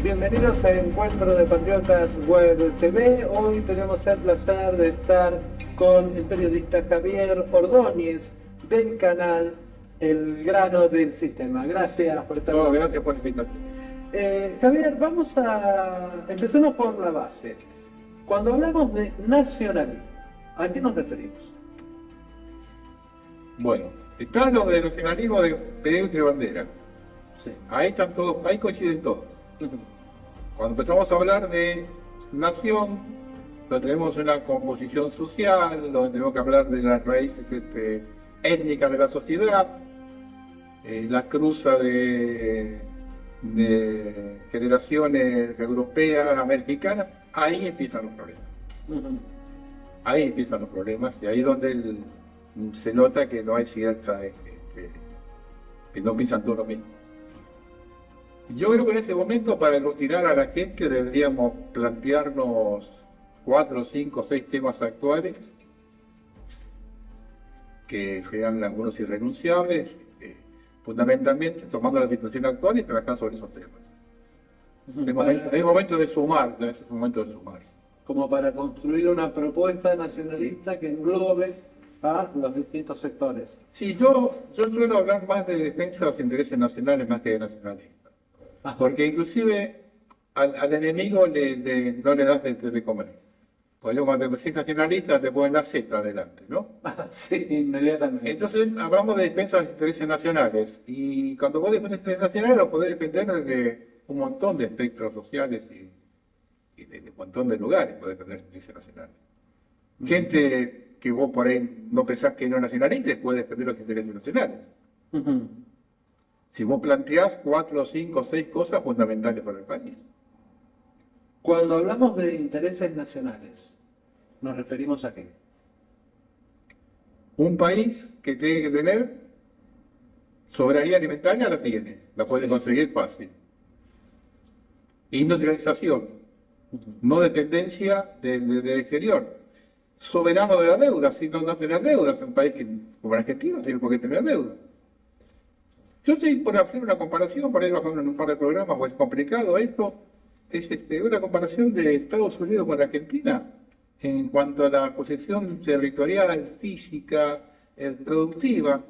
Bienvenidos a Encuentro de Patriotas Web TV. Hoy tenemos el placer de estar con el periodista Javier Ordóñez del canal El Grano del Sistema. Gracias por estar con Gracias por invitarme. Javier, empecemos por la base. Cuando hablamos de nacionalismo, ¿a qué nos referimos? Bueno, está lo de nacionalismo de Perú y de bandera. Sí. Ahí están todos, ahí coinciden todos. Cuando empezamos a hablar de nación, lo tenemos en la composición social, donde tenemos que hablar de las raíces étnicas de la sociedad, la cruza de generaciones europeas, americanas. Ahí empiezan los problemas. Ahí empiezan los problemas y ahí es donde se nota que no hay cierta, que no piensan todo lo mismo. Yo creo que en este momento, para retirar a la gente, deberíamos plantearnos 4, 5, 6 temas actuales que sean algunos irrenunciables, fundamentalmente tomando la situación actual y trabajar sobre esos temas. Es momento de sumar, es momento de sumar. Como para construir una propuesta nacionalista que englobe a los distintos sectores. Sí, yo suelo hablar más de defensa de los intereses nacionales más que de nacionalismo. Porque inclusive al enemigo no le das de comer. Porque luego cuando decís nacionalista te ponen la Z adelante, ¿no? Sí, inmediatamente. Entonces hablamos de defensa de los intereses nacionales. Y cuando vos defendés intereses nacionales lo podés defender desde un montón de espectros sociales y de un montón de lugares podés defender intereses nacionales. Gente que vos por ahí no pensás que no es nacionalista puede defender los intereses nacionales. Si vos planteás 4, 5, 6 cosas fundamentales para el país. Cuando hablamos de intereses nacionales, ¿nos referimos a qué? Un país que tiene que tener soberanía alimentaria la tiene, la puede conseguir fácil. Industrialización, no dependencia del exterior. Soberano de la deuda, si no tener deudas. Un país como Argentina tiene por qué tener deuda. Yo estoy por hacer una comparación, por ahí bajar en un par de programas, pues es complicado esto. Es una comparación de Estados Unidos con Argentina en cuanto a la posesión territorial, física, productiva.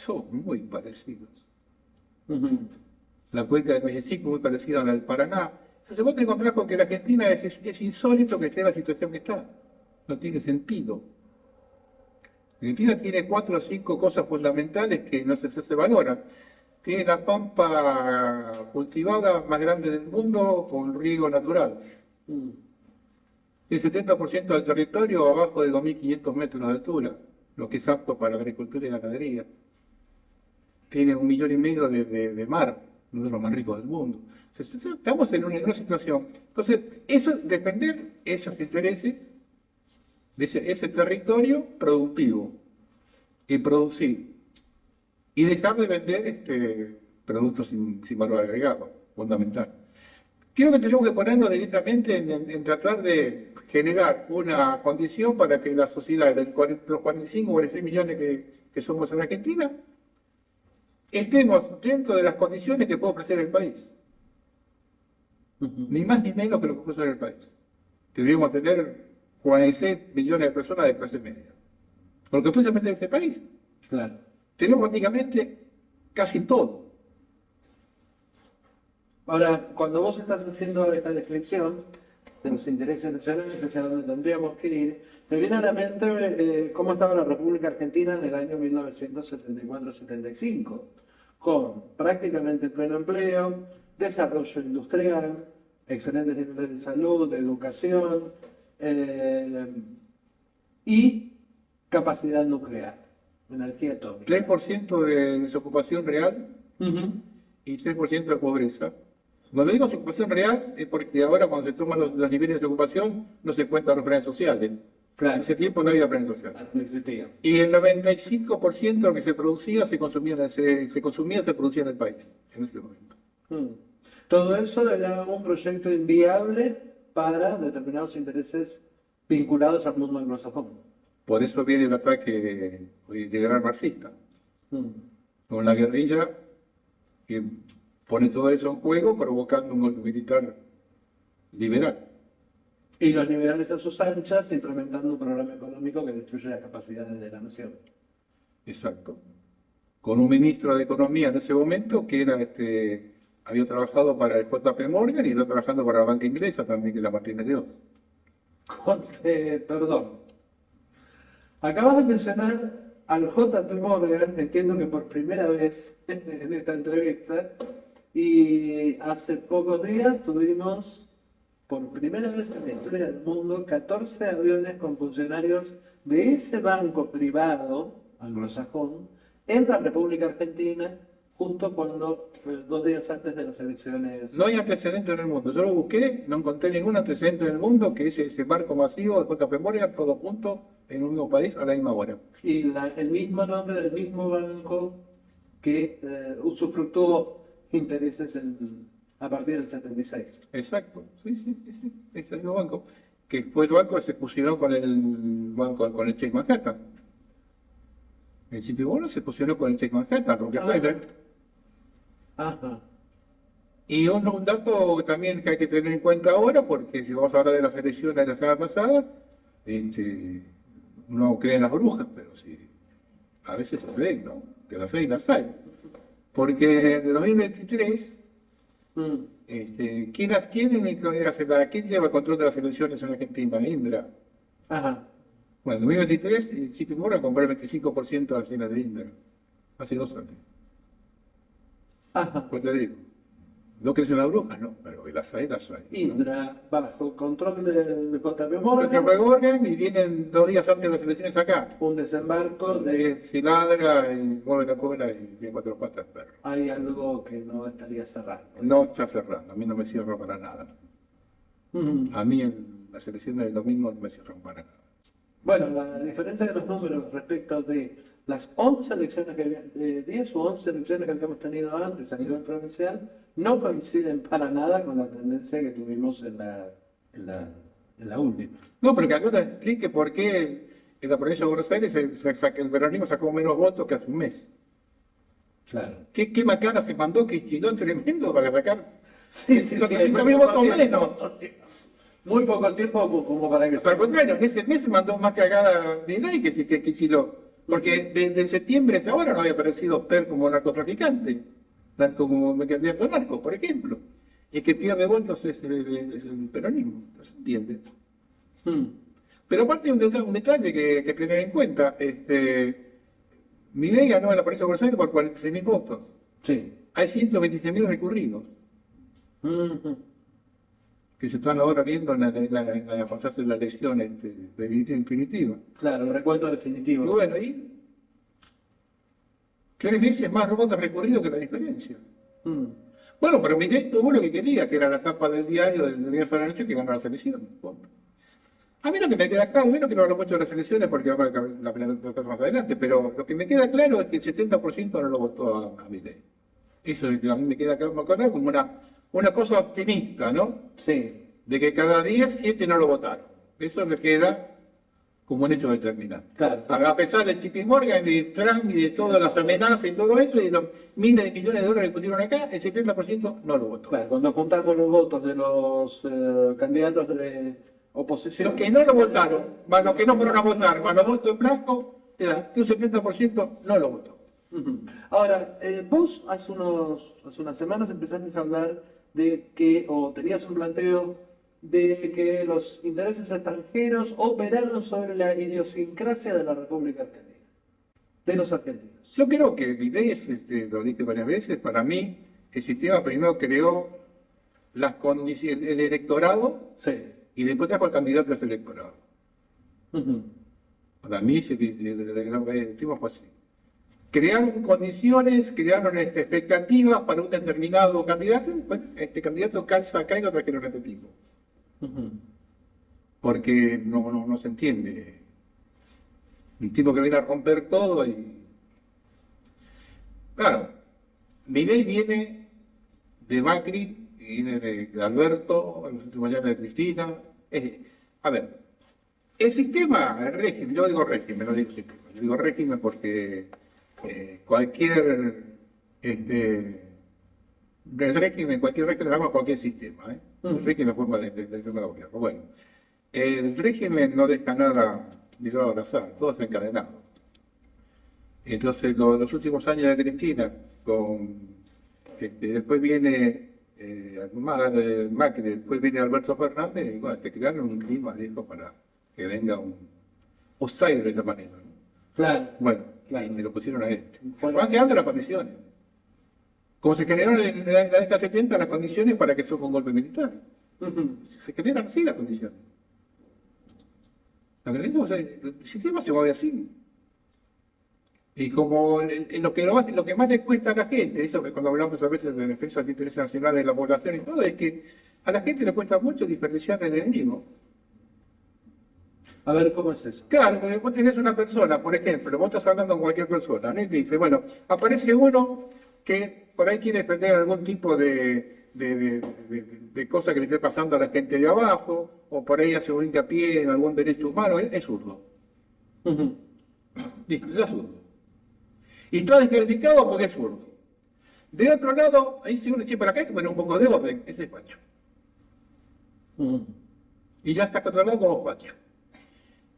Son muy parecidos. La cuenca del Mississippi muy parecida a la del Paraná. Entonces vos te encontrás con que la Argentina es insólito que esté en la situación que está. No tiene sentido. Argentina tiene 4 o 5 cosas fundamentales que no se valoran. Tiene la pampa cultivada más grande del mundo con riego natural. El 70% del territorio abajo de 2.500 metros de altura, lo que es apto para la agricultura y la ganadería. Tiene 1,5 millones de mar, uno de los más ricos del mundo. Estamos en una situación. Entonces, defender esos intereses de ese territorio productivo y producir y dejar de vender productos sin valor agregado, fundamental. Creo que tenemos que ponernos directamente en tratar de generar una condición para que la sociedad de los 45 o 46 millones que somos en Argentina estemos dentro de las condiciones que puede ofrecer el país. Ni más ni menos que lo que puede ofrecer el país. Deberíamos tener 46 millones de personas de clase media. Porque después se mete en este país. Claro. Tenemos prácticamente casi todo. Ahora, cuando vos estás haciendo esta descripción de los intereses nacionales hacia donde tendríamos que ir, me viene a la mente cómo estaba la República Argentina en el año 1974-75, con prácticamente pleno empleo, desarrollo industrial, excelentes niveles de salud, de educación, y capacidad nuclear, energía atómica. 3% de desocupación real y 3% de pobreza. Cuando digo desocupación real es porque ahora cuando se toman los niveles de ocupación no se cuentan los planes sociales. Claro. En ese tiempo no había planes sociales. No existía. Y el 95% de lo que se producía se producía en el país en ese momento. Todo eso era un proyecto inviable para determinados intereses vinculados al mundo anglosajón. Por eso viene el ataque liberal marxista, con la guerrilla que pone todo eso en juego provocando un golpe militar liberal. Y los liberales a sus anchas implementando un programa económico que destruye las capacidades de la nación. Exacto. Con un ministro de Economía en ese momento que era había trabajado para el JP Morgan y estaba trabajando para la banca inglesa también, que era Martínez de Oz. Perdón. Acabas de mencionar al JP Morgan, entiendo que por primera vez en esta entrevista, y hace pocos días tuvimos, por primera vez en la historia del mundo, 14 aviones con funcionarios de ese banco privado anglosajón en la República Argentina, justo cuando, 2 días antes de las elecciones. No hay antecedente en el mundo. Yo lo busqué, no encontré ningún antecedente en el mundo que ese barco masivo de JP Morgan, todos juntos, en un mismo país a la misma hora. Y el mismo nombre del mismo banco que usufructuó intereses a partir del 76. Exacto, sí, es el mismo banco. Que fue el banco que se fusionó con el banco, con el Chase Manhattan. El JP Morgan se fusionó con el Chase Manhattan, Rockefeller. Ajá. Y un dato también que hay que tener en cuenta ahora, porque si vamos a hablar de las elecciones de la semana pasada, uno cree en las brujas, pero sí, a veces se ven, ¿no? Que las hay. Porque en el 2023, ¿quién lleva el control de las elecciones en Argentina? Indra. Ajá. Bueno, en 2023, el JP Morgan compró el 25% de las acciones de Indra. Hace 2 años. Ajá. Pues te digo, no crees en las brujas, ¿no? Pero las hay. Indra, bajo control del JP ¿No? Morgan, Y vienen 2 días antes de las elecciones acá. un desembarco de... Se ladra y mueve la cola y tiene 4 patas perro. Hay algo que no estaría cerrado. No está cerrando, a mí no me cierro para nada. A mí en las elecciones del domingo no me cierro para nada. Bueno, la diferencia de los números respecto de las 11 elecciones que habíamos, 10 o 11 elecciones que habíamos tenido antes a nivel provincial, no coinciden para nada con la tendencia que tuvimos en la última. No, pero que acá te explique por qué en la provincia de Buenos Aires el peronismo sacó menos votos que hace un mes. Claro. ¿Qué macana se mandó que estiró tremendo para sacar? Sí, los 30.000 votos menos. Muy poco tiempo como para que Al contrario, en ese mes se mandó más cagada de ley que Chiló. Porque desde septiembre hasta ahora no había aparecido PER como narcotraficante, como candidato narco, por ejemplo. Y es que pierde votos es el peronismo, no se entiende. Pero aparte hay un detalle que tener en cuenta. Milei ganó en la provincia de Buenos Aires por 46.000 votos. Sí. Hay 126.000 recurridos. Que se están ahora viendo en la elección definitiva. Claro, el recuento definitivo. Y bueno, ahí 3 veces más votos recorridos que la diferencia. Bueno, pero Milei tuvo lo que quería, que era la tapa del diario del día de la noche que ganó las elecciones. A mí lo que me queda claro, no quiero hablar mucho de las elecciones porque vamos a la pena más adelante, pero lo que me queda claro es que el 70% no lo votó a Milei. Eso es lo que a mí me queda claro como una cosa optimista, ¿no? Sí. De que cada día 7 no lo votaron. Eso me queda como un hecho determinante. Claro. A pesar del JP Morgan, de Trump y de todas las amenazas y todo eso, y de los miles de millones de dólares que pusieron acá, el 70% no lo votó. Claro, cuando juntamos los votos de los candidatos de oposición... Los que no lo votaron, más los que no fueron a votar, más los votos en blanco, te da que un 70% no lo votó. Ahora, vos hace unas semanas empezaste a hablar de que, o tenías un planteo de que los intereses extranjeros operaron sobre la idiosincrasia de la República Argentina, de los argentinos. Yo creo que Milei, lo dije varias veces, para mí el sistema primero creó las condiciones, el electorado, sí, y después trajo al candidato a ese electorado. Para mí el tema fue así. Crearon condiciones, crearon expectativas para un determinado candidato, bueno, este candidato calza acá y lo trajeron a este tipo. Porque no se entiende. Un tipo que viene a romper todo y... Claro, Milei viene de Macri, viene de Alberto, en los últimos años de Cristina. A ver, el sistema, el régimen, yo digo régimen, no digo sistema, yo digo régimen porque cualquier del régimen, cualquier régimen, vamos a cualquier sistema, ¿eh? El régimen es forma de gobierno. Bueno, el régimen no deja nada ligado al azar, todo es encadenado. Entonces, los últimos años de Cristina, después viene Macri, después viene Alberto Fernández, y bueno, te crearon un clima, dijo, para que venga un outsider de esta manera, ¿no? Claro. Bueno, Claro. y me lo pusieron a este. Van quedando las condiciones. Como se generaron en la década de 70 las condiciones para que surja un golpe militar. Se generan así las condiciones. El sistema se mueve así. Y como lo que más le cuesta a la gente, eso que cuando hablamos a veces de defensa del interés nacional de la población y todo, es que a la gente le cuesta mucho diferenciar el enemigo. A ver, ¿cómo es eso? Claro, porque vos tenés una persona, por ejemplo, vos estás hablando con cualquier persona, ¿no? Y te dice, bueno, aparece uno que por ahí quiere defender algún tipo de cosa que le esté pasando a la gente de abajo, o por ahí hace un hincapié en algún derecho humano, es zurdo. Listo, es zurdo. Y está descalificado porque es zurdo. De otro lado, ahí si uno dice, para acá hay que poner un poco de orden, ese es facho. Y ya está catalogado como facho.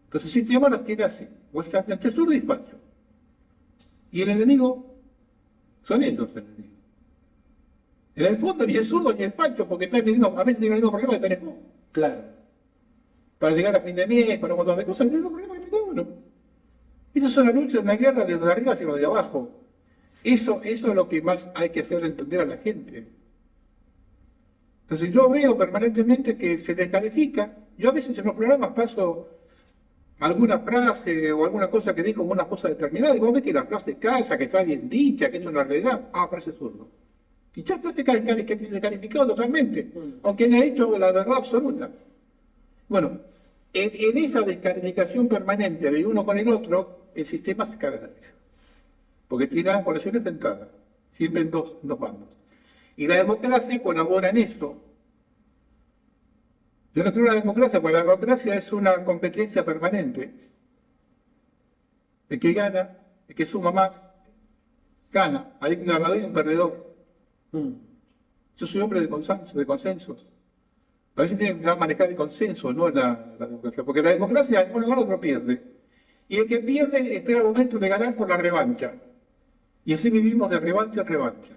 Entonces el sistema los tiene así, o está entre zurdo y facho. Y el enemigo son ellos el enemigo. En el fondo ni el zurdo ni el facho, porque están teniendo, a veces tienen el mismo problema que tenés vos. Claro. Para llegar a fin de mes, para un montón de cosas, tienen el mismo problema que tenés uno. Eso es una lucha, una guerra desde arriba hacia lo de abajo. Eso es lo que más hay que hacer entender a la gente. Entonces yo veo permanentemente que se descalifica. Yo a veces en los programas paso alguna frase o alguna cosa que digo como una cosa determinada, y vos ves que la frase calza, que está bien dicha, que es una realidad, parece zurdo. Y ya está descalificado totalmente, aunque haya hecho la verdad absoluta. Bueno, en esa descalificación permanente de uno con el otro, el sistema se caga de la risa. Porque tiene las poblaciones tentadas, siempre en dos bandos. Y la democracia colabora en eso. Yo no creo en la democracia, porque la democracia es una competencia permanente. El que gana, el que suma más, gana. Hay un ganador y un perdedor. Yo soy hombre de consensos. A veces tienen que manejar el consenso, no la democracia. Porque la democracia, uno gana, otro pierde. Y el que pierde espera el momento de ganar por la revancha. Y así vivimos de revancha en revancha.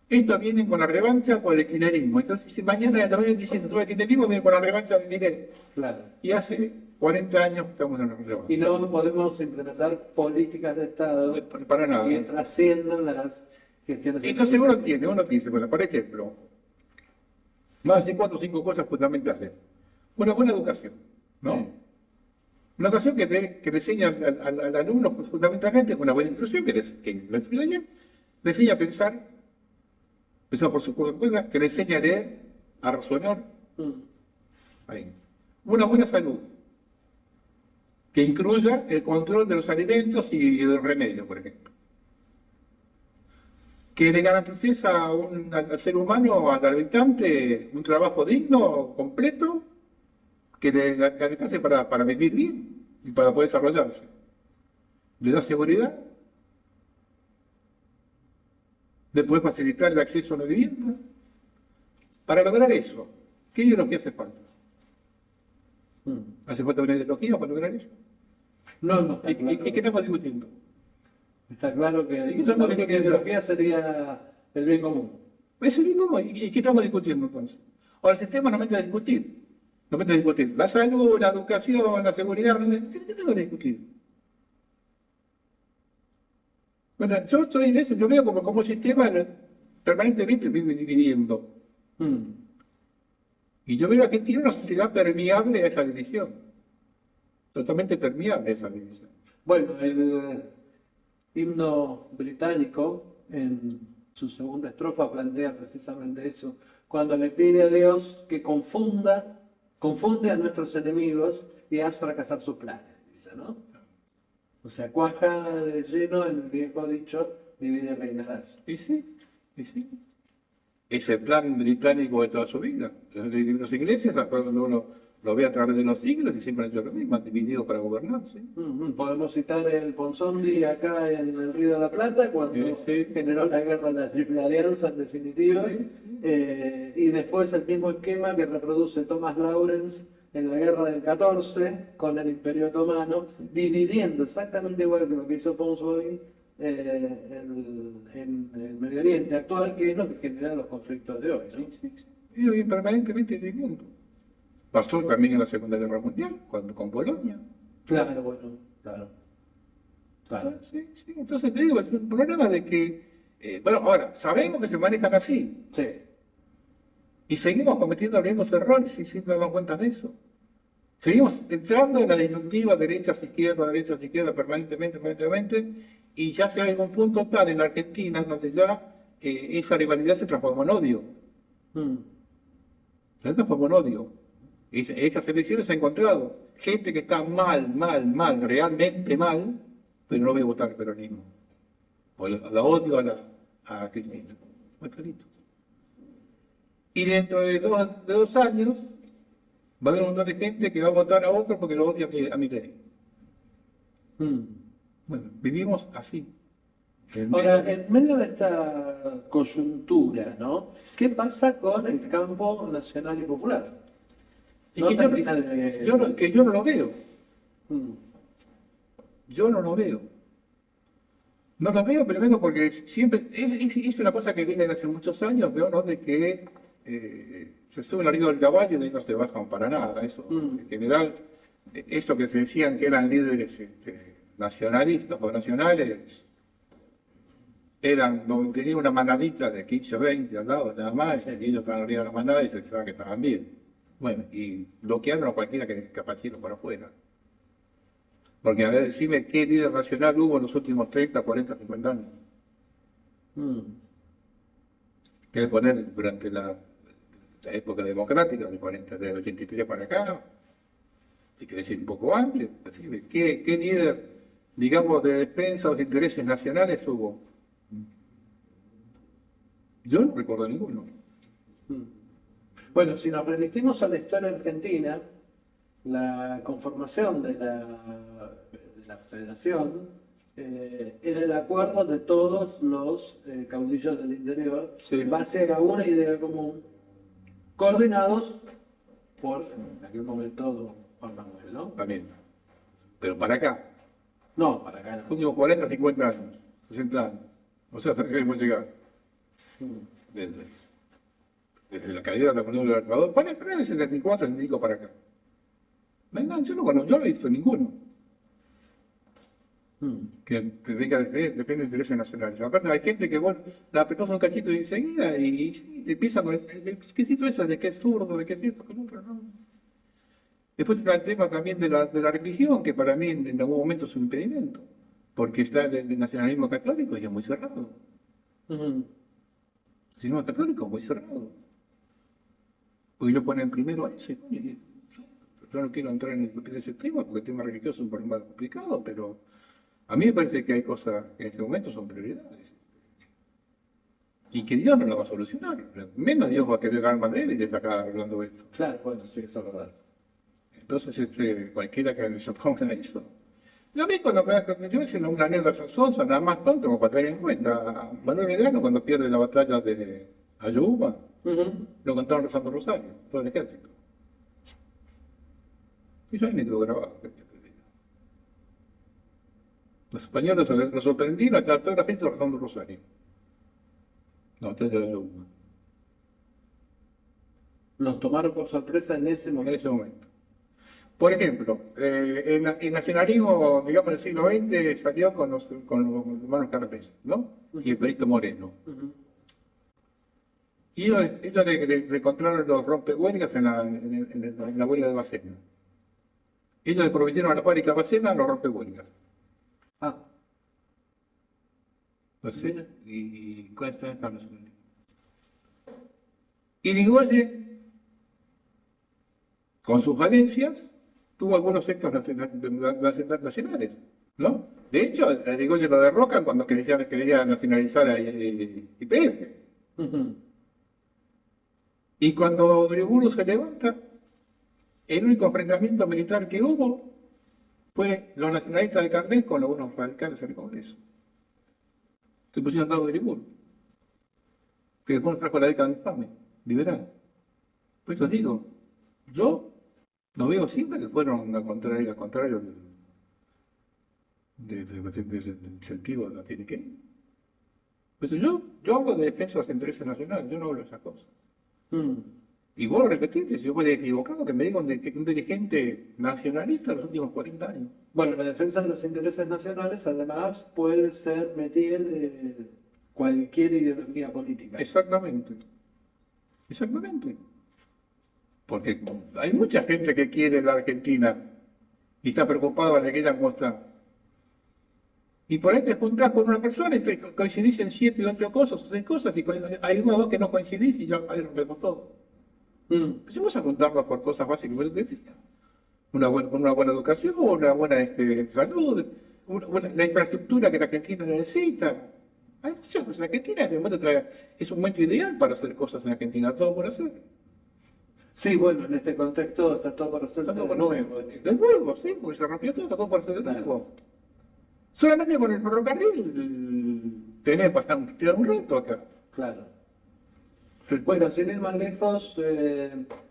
Estos vienen con la revancha por el kirchnerismo. Entonces, si mañana también diciendo todo el kirchnerismo viene con la revancha del dinero. Claro. Y hace 40 años que estamos en la revancha. Y no podemos implementar políticas de Estado Para nada. que trasciendan las gestiones. Entonces uno dice, bueno, por ejemplo, más de 4 o 5 cosas fundamentales. Una buena educación, ¿no? Sí. Una educación que le enseña al alumno fundamentalmente una buena instrucción, que lo instruye bien, le enseña a pensar por su cuenta, que le enseña a leer, a razonar. Ahí. Una buena salud, que incluya el control de los alimentos y del remedio, por ejemplo. Que le garantices al ser humano, al habitante, un trabajo digno, completo, que le alcance para vivir bien y para poder desarrollarse. Le da seguridad, le puede facilitar el acceso a la vivienda. Para lograr eso, ¿qué es lo que hace falta? ¿Hace falta una ideología para lograr eso? No. ¿Y qué estamos discutiendo? Está claro que ¿Y qué estamos la ideología sería el bien común. Es el bien común. ¿Y qué estamos discutiendo entonces? Ahora el sistema nos mete a discutir. Nos mete a discutir la salud, la educación, la seguridad. ¿Qué tengo que discutir? Bueno, yo soy de eso, yo veo como el sistema permanentemente vive dividiendo. Y yo veo a Argentina una sociedad permeable a esa división. Totalmente permeable a esa división. Bueno, el himno británico, en su segunda estrofa, plantea precisamente eso. Cuando le pide a Dios que confunde a nuestros enemigos y haz fracasar sus planes, dice, ¿no? O sea, cuaja de lleno en el viejo dicho, divide y reinarás. Y sí. Es el plan británico de toda su vida. Las iglesias, donde uno lo ve a través de los siglos y siempre han hecho lo mismo, han dividido para gobernarse. Podemos citar el Ponzondi acá en el Río de la Plata, cuando generó la guerra de la Triple Alianza, en definitiva, y después el mismo esquema que reproduce Thomas Lawrence en la guerra del 14 con el Imperio Otomano, dividiendo exactamente igual que lo que hizo Ponsonby en el Medio Oriente actual, que es lo que genera los conflictos de hoy, ¿no? Y permanentemente dividiendo. Pasó también en la Segunda Guerra Mundial, con Polonia. Claro, bueno, claro. Sí. Entonces te digo, es un problema de que, bueno, ahora, sabemos que se manejan así. Sí. Y seguimos cometiendo los mismos errores y sin darnos cuenta de eso. Seguimos entrando en la disyuntiva derecha-izquierda, permanentemente, y ya se hay algún punto tal en la Argentina donde ya esa rivalidad se transforma en odio. Se transforma en odio. Esas elecciones se han encontrado gente que está mal, realmente mal, pero no voy a votar el peronismo. O la odio a Cristina. Muy clarito. Y dentro de dos años va a haber un montón de gente que va a votar a otro porque lo odia a mi ley. Bueno, vivimos así. Ahora, en medio de esta coyuntura, ¿no? ¿Qué pasa con el campo nacional y popular? Y que yo no lo veo. Yo no lo veo. No lo veo primero porque siempre es una cosa que viene desde hace muchos años, ¿no? De que se suben arriba del caballo y de ahí no se bajan para nada. Eso, en general, eso que se decían que eran líderes nacionalistas o nacionales, tenían una manadita de 15 o 20 al lado, nada más, y ellos estaban arriba de la manada y se pensaban que estaban bien. Bueno, y bloquearon a cualquiera que capacitó por afuera. Porque a ver, decime qué líder nacional hubo en los últimos 30, 40, 50 años. Quiero poner durante la época democrática, del 83 para acá, si querés ir un poco antes, decime, ¿qué líder, digamos, de defensa de los intereses nacionales hubo? Yo no recuerdo ninguno. Bueno, si nos remitimos a la historia argentina, la conformación de la federación era el acuerdo de todos los caudillos del interior en base a una idea común, coordinados por, en aquel momento, Juan Manuel, ¿no? También. Pero para acá. No, para acá no. Los últimos 40, 50 años, 60 años. O sea, hasta que queremos llegar. Desde la caída de la Unión del Ecuador, para el 74, 75 para acá. No, yo no he visto ninguno que venga depende de intereses nacionales. Aparte hay gente que la apretó un cachito y enseguida y empieza con el exquisito eso de que es zurdo, de que es cierto, que no, pero no. Después está el tema también de la religión, que para mí en algún momento es un impedimento, porque está el nacionalismo católico y es muy cerrado. El nacionalismo católico es muy cerrado. Porque ellos ponen primero a ese, ¿no? Yo no quiero entrar en ese tema porque el tema religioso es un problema complicado, pero a mí me parece que hay cosas que en este momento son prioridades. Y que Dios no lo va a solucionar. Menos Dios va a querer almas débiles acá hablando de esto. Claro, bueno, sí, eso es verdad. Entonces, cualquiera que se ponga a eso. Yo a mí yo hice una anécdota sonsa, nada más tonto como para tener en cuenta. Manuel Belgrano cuando pierde la batalla de Ayuba, lo contaron rezando Rosario, todo el ejército. Y yo ahí me quedo grabado. Los españoles nos sorprendieron hasta toda la gente rezando Rosario. La batalla de Ayuba. Nos tomaron por sorpresa en ese En momento. ese momento. Por ejemplo, el nacionalismo, digamos, del siglo XX salió con los hermanos Carpes, ¿no? Y el Perito Moreno. Y ellos le encontraron los rompehuelgas en la huelga de Bacena. Ellos le prometieron a la fábrica Bacena los rompehuelgas. Entonces, ¿y cuáles son los nacionalismos? Y Irigoyen, con sus falencias, tuvo algunos sectos nacionales, ¿no? De hecho, a Irigoyen lo derrocan cuando quería nacionalizar a YPF. Y cuando Uriburu se levanta, El único enfrentamiento militar que hubo fue los nacionalistas de Carnet con algunos radicales en el Congreso. Se pusieron al lado de Limón, que después nos trajo la década infame, liberal. Por eso digo, yo no veo siempre que fueron al contrario del sentido de la tiene que. Pues yo hablo de defensa de los intereses nacionales, yo no hablo de esas cosas. Y vuelvo a repetirte, si yo puedo equivocado, que me diga un dirigente nacionalista de los últimos 40 años. Bueno, la defensa de los intereses nacionales además puede ser metida de cualquier ideología política. Exactamente. Porque hay mucha gente que quiere la Argentina y está preocupada de que ella como está. Y por ahí te juntás con una persona y te coincidís en 7 u 8 cosas, 6 cosas, y hay 1 o 2 que no coincidís y ya ahí rompemos todo. Empecemos a juntarnos por cosas básicas, como te decía. Una buena educación, una buena salud, la infraestructura que la Argentina necesita. Hay muchas cosas. La Argentina es un momento ideal para hacer cosas en Argentina, todo por hacer. Sí, bueno, en este contexto está todo por hacer de nuevo. De nuevo, sí, porque se rompió todo, está todo por hacer de nuevo. Solamente con el ferrocarril tenés para tirar un reto acá. Claro. Bueno, sin ir más lejos,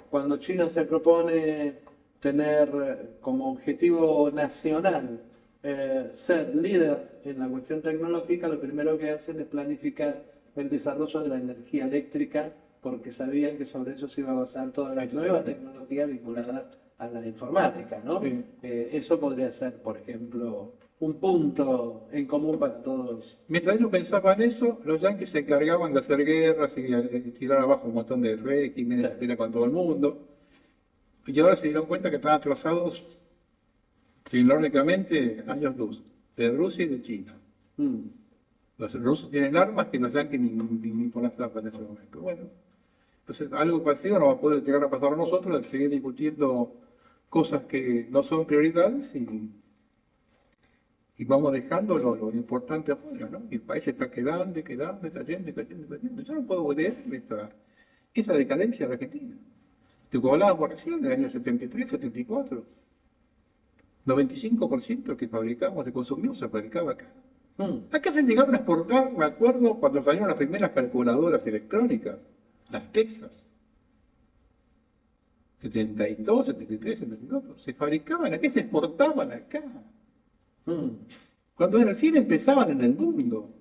cuando China se propone tener como objetivo nacional ser líder en la cuestión tecnológica, lo primero que hacen es planificar el desarrollo de la energía eléctrica, porque sabían que sobre eso se iba a basar toda la nueva tecnología vinculada a la informática, ¿no? Sí. Eso podría ser, por ejemplo, un punto en común para todos. Mientras ellos pensaban eso, los yanquis se encargaban de hacer guerras y tirar abajo un montón de regímenes, sí, con todo el mundo. Y ahora se dieron cuenta que estaban atrasados tecnológicamente años luz, de Rusia y de China. Los rusos tienen armas que los yanquis ni con las tapas en ese momento. Bueno, entonces algo parecido nos va a poder llegar a pasar a nosotros, de seguir discutiendo cosas que no son prioridades y vamos dejando lo importante afuera, ¿no? Y el país está quedando, está yendo. Yo no puedo creer esa decadencia de Argentina. Te hablábamos recién del año 73, 74. 95% que fabricamos, que consumimos, se fabricaba acá. Acá se llegaron a exportar, me acuerdo, cuando salieron las primeras calculadoras electrónicas, las Texas. 72, 73, 74. Se fabricaban acá, se exportaban acá. Cuando recién empezaban en el mundo.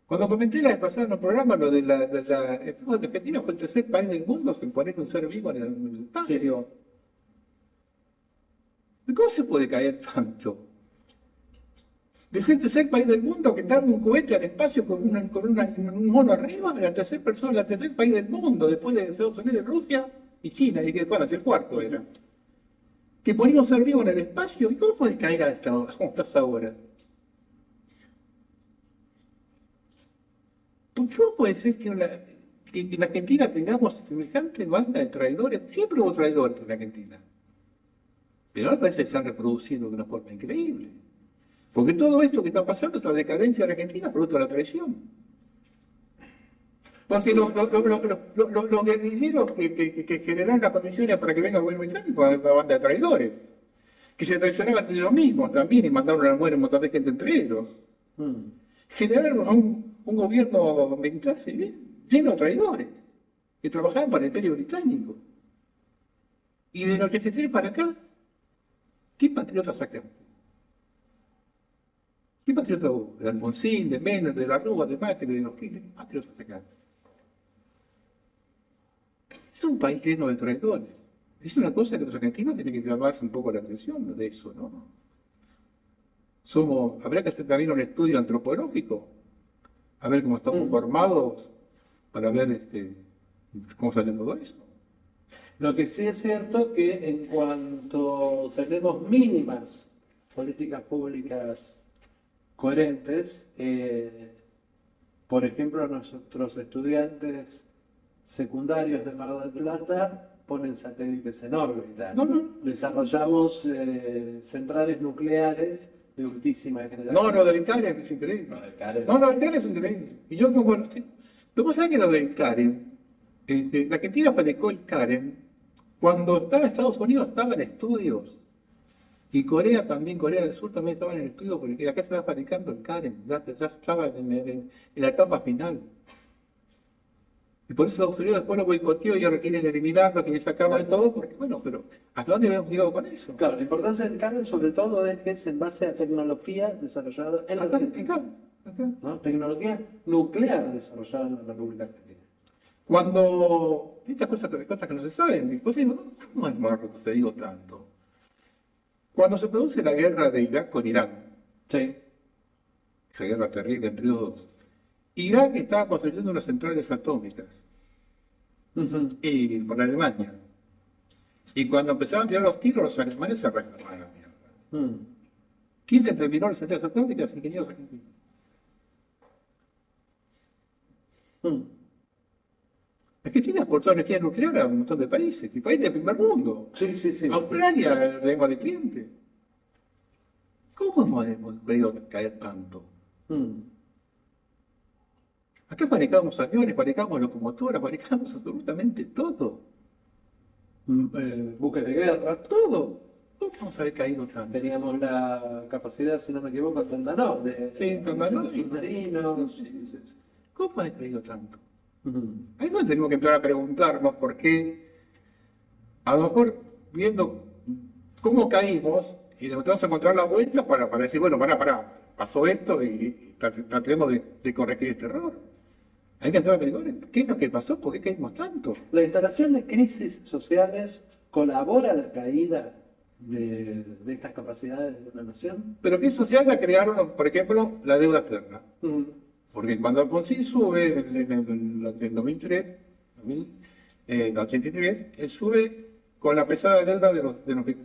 Cuando comenté la vez pasada en el programa lo de la Argentina fue el tercer país del mundo sin poner un ser vivo en el espacio. ¿Cómo se puede caer tanto? De ser el tercer país del mundo que tarda un cohete al espacio con un mono arriba, la tercera persona, el tercer país del mundo, después de Estados Unidos, Rusia y China, y que bueno, el cuarto era. Que ponía un ser vivo en el espacio, ¿y cómo puede caer hasta como estás ahora? ¿Cómo puede ser que en Argentina tengamos semejante banda de traidores? Siempre hubo traidores en Argentina. Pero ahora parece que se han reproducido de una forma increíble. Porque todo esto que está pasando es la decadencia de Argentina producto de la traición. Porque los guerrilleros que generaron las condiciones para que venga el gobierno británico eran una banda de traidores. Que se traicionaban entre ellos mismos también y mandaron a la muerte un montón de gente entre ellos. Generaron un gobierno militar civil lleno de traidores que trabajaban para el Imperio Británico. Y desde el 83 para acá, ¿qué patriotas sacamos? ¿Qué patriotas hubo? De Alfonsín, de Menem, de la Rúa, de Macri, de los Kirchner. ¿Qué patriotas sacaron? Es un país lleno de traidores. Es una cosa que los argentinos tienen que llamarse un poco la atención de eso, ¿no? Habría que hacer también un estudio antropológico, a ver cómo estamos formados, para ver cómo sale todo eso. Lo que sí es cierto que en cuanto tenemos mínimas políticas públicas coherentes, por ejemplo, nuestros estudiantes secundarios de Mar del Plata ponen satélites en órbita. Desarrollamos centrales nucleares de ultísima generación. Lo del Karen es increíble. Lo del Karen es increíble. Y yo, lo que pasa es que lo del Karen, la Argentina fabricó el Karen Cuando estaba Estados Unidos estaba en estudios. Y Corea también, Corea del Sur también estaba en el estudio porque acá se estaba fabricando el Karen, ya estaba en la etapa final. Y por eso Estados Unidos después lo boicoteó y ahora quieren eliminarlo, quieren sacarlo de todo, porque bueno, pero ¿hasta dónde habíamos llegado con eso? Claro, la importancia del Karen sobre todo es que es en base a tecnología desarrollada en la Argentina. ¿No? Tecnología nuclear desarrollada en la República Argentina. Cuando, estas cosas que no se saben, después digo, ¿cómo hemos retrocedido tanto? Cuando se produce la guerra de Irak con Irán, Sí. esa guerra terrible entre los dos, Irak estaba construyendo unas centrales atómicas y por Alemania. Y cuando empezaron a tirar los tiros, los alemanes se arrancaron a la mierda. ¿Quién se terminó las centrales atómicas? Ingenieros argentinos. Argentina exportó energía nuclear a un montón de países, y países del primer mundo. Sí, sí, sí. Australia, lengua de cliente. ¿Cómo hemos podido caer tanto? Acá fabricamos aviones, fabricamos locomotoras, fabricamos absolutamente todo. Buques de guerra. Todo. ¿Cómo vamos a haber caído tanto? Teníamos la capacidad, si no me equivoco, Tandanov, Sí, Tandanov. submarinos. ¿Cómo ha caído tanto? Ahí no tenemos que entrar a preguntarnos por qué, a lo mejor viendo cómo caímos, y le vamos a encontrar la vuelta para decir, bueno, pará, pasó esto y tratemos de corregir este error. Hay que entrar a averiguar qué es lo que pasó, por qué caímos tanto. La instalación de crisis sociales colabora a la caída de estas capacidades de una nación. Pero crisis social la crearon, por ejemplo, la deuda externa. Porque cuando Alfonsín sube en 2003, en 83, él sube con la pesada deuda de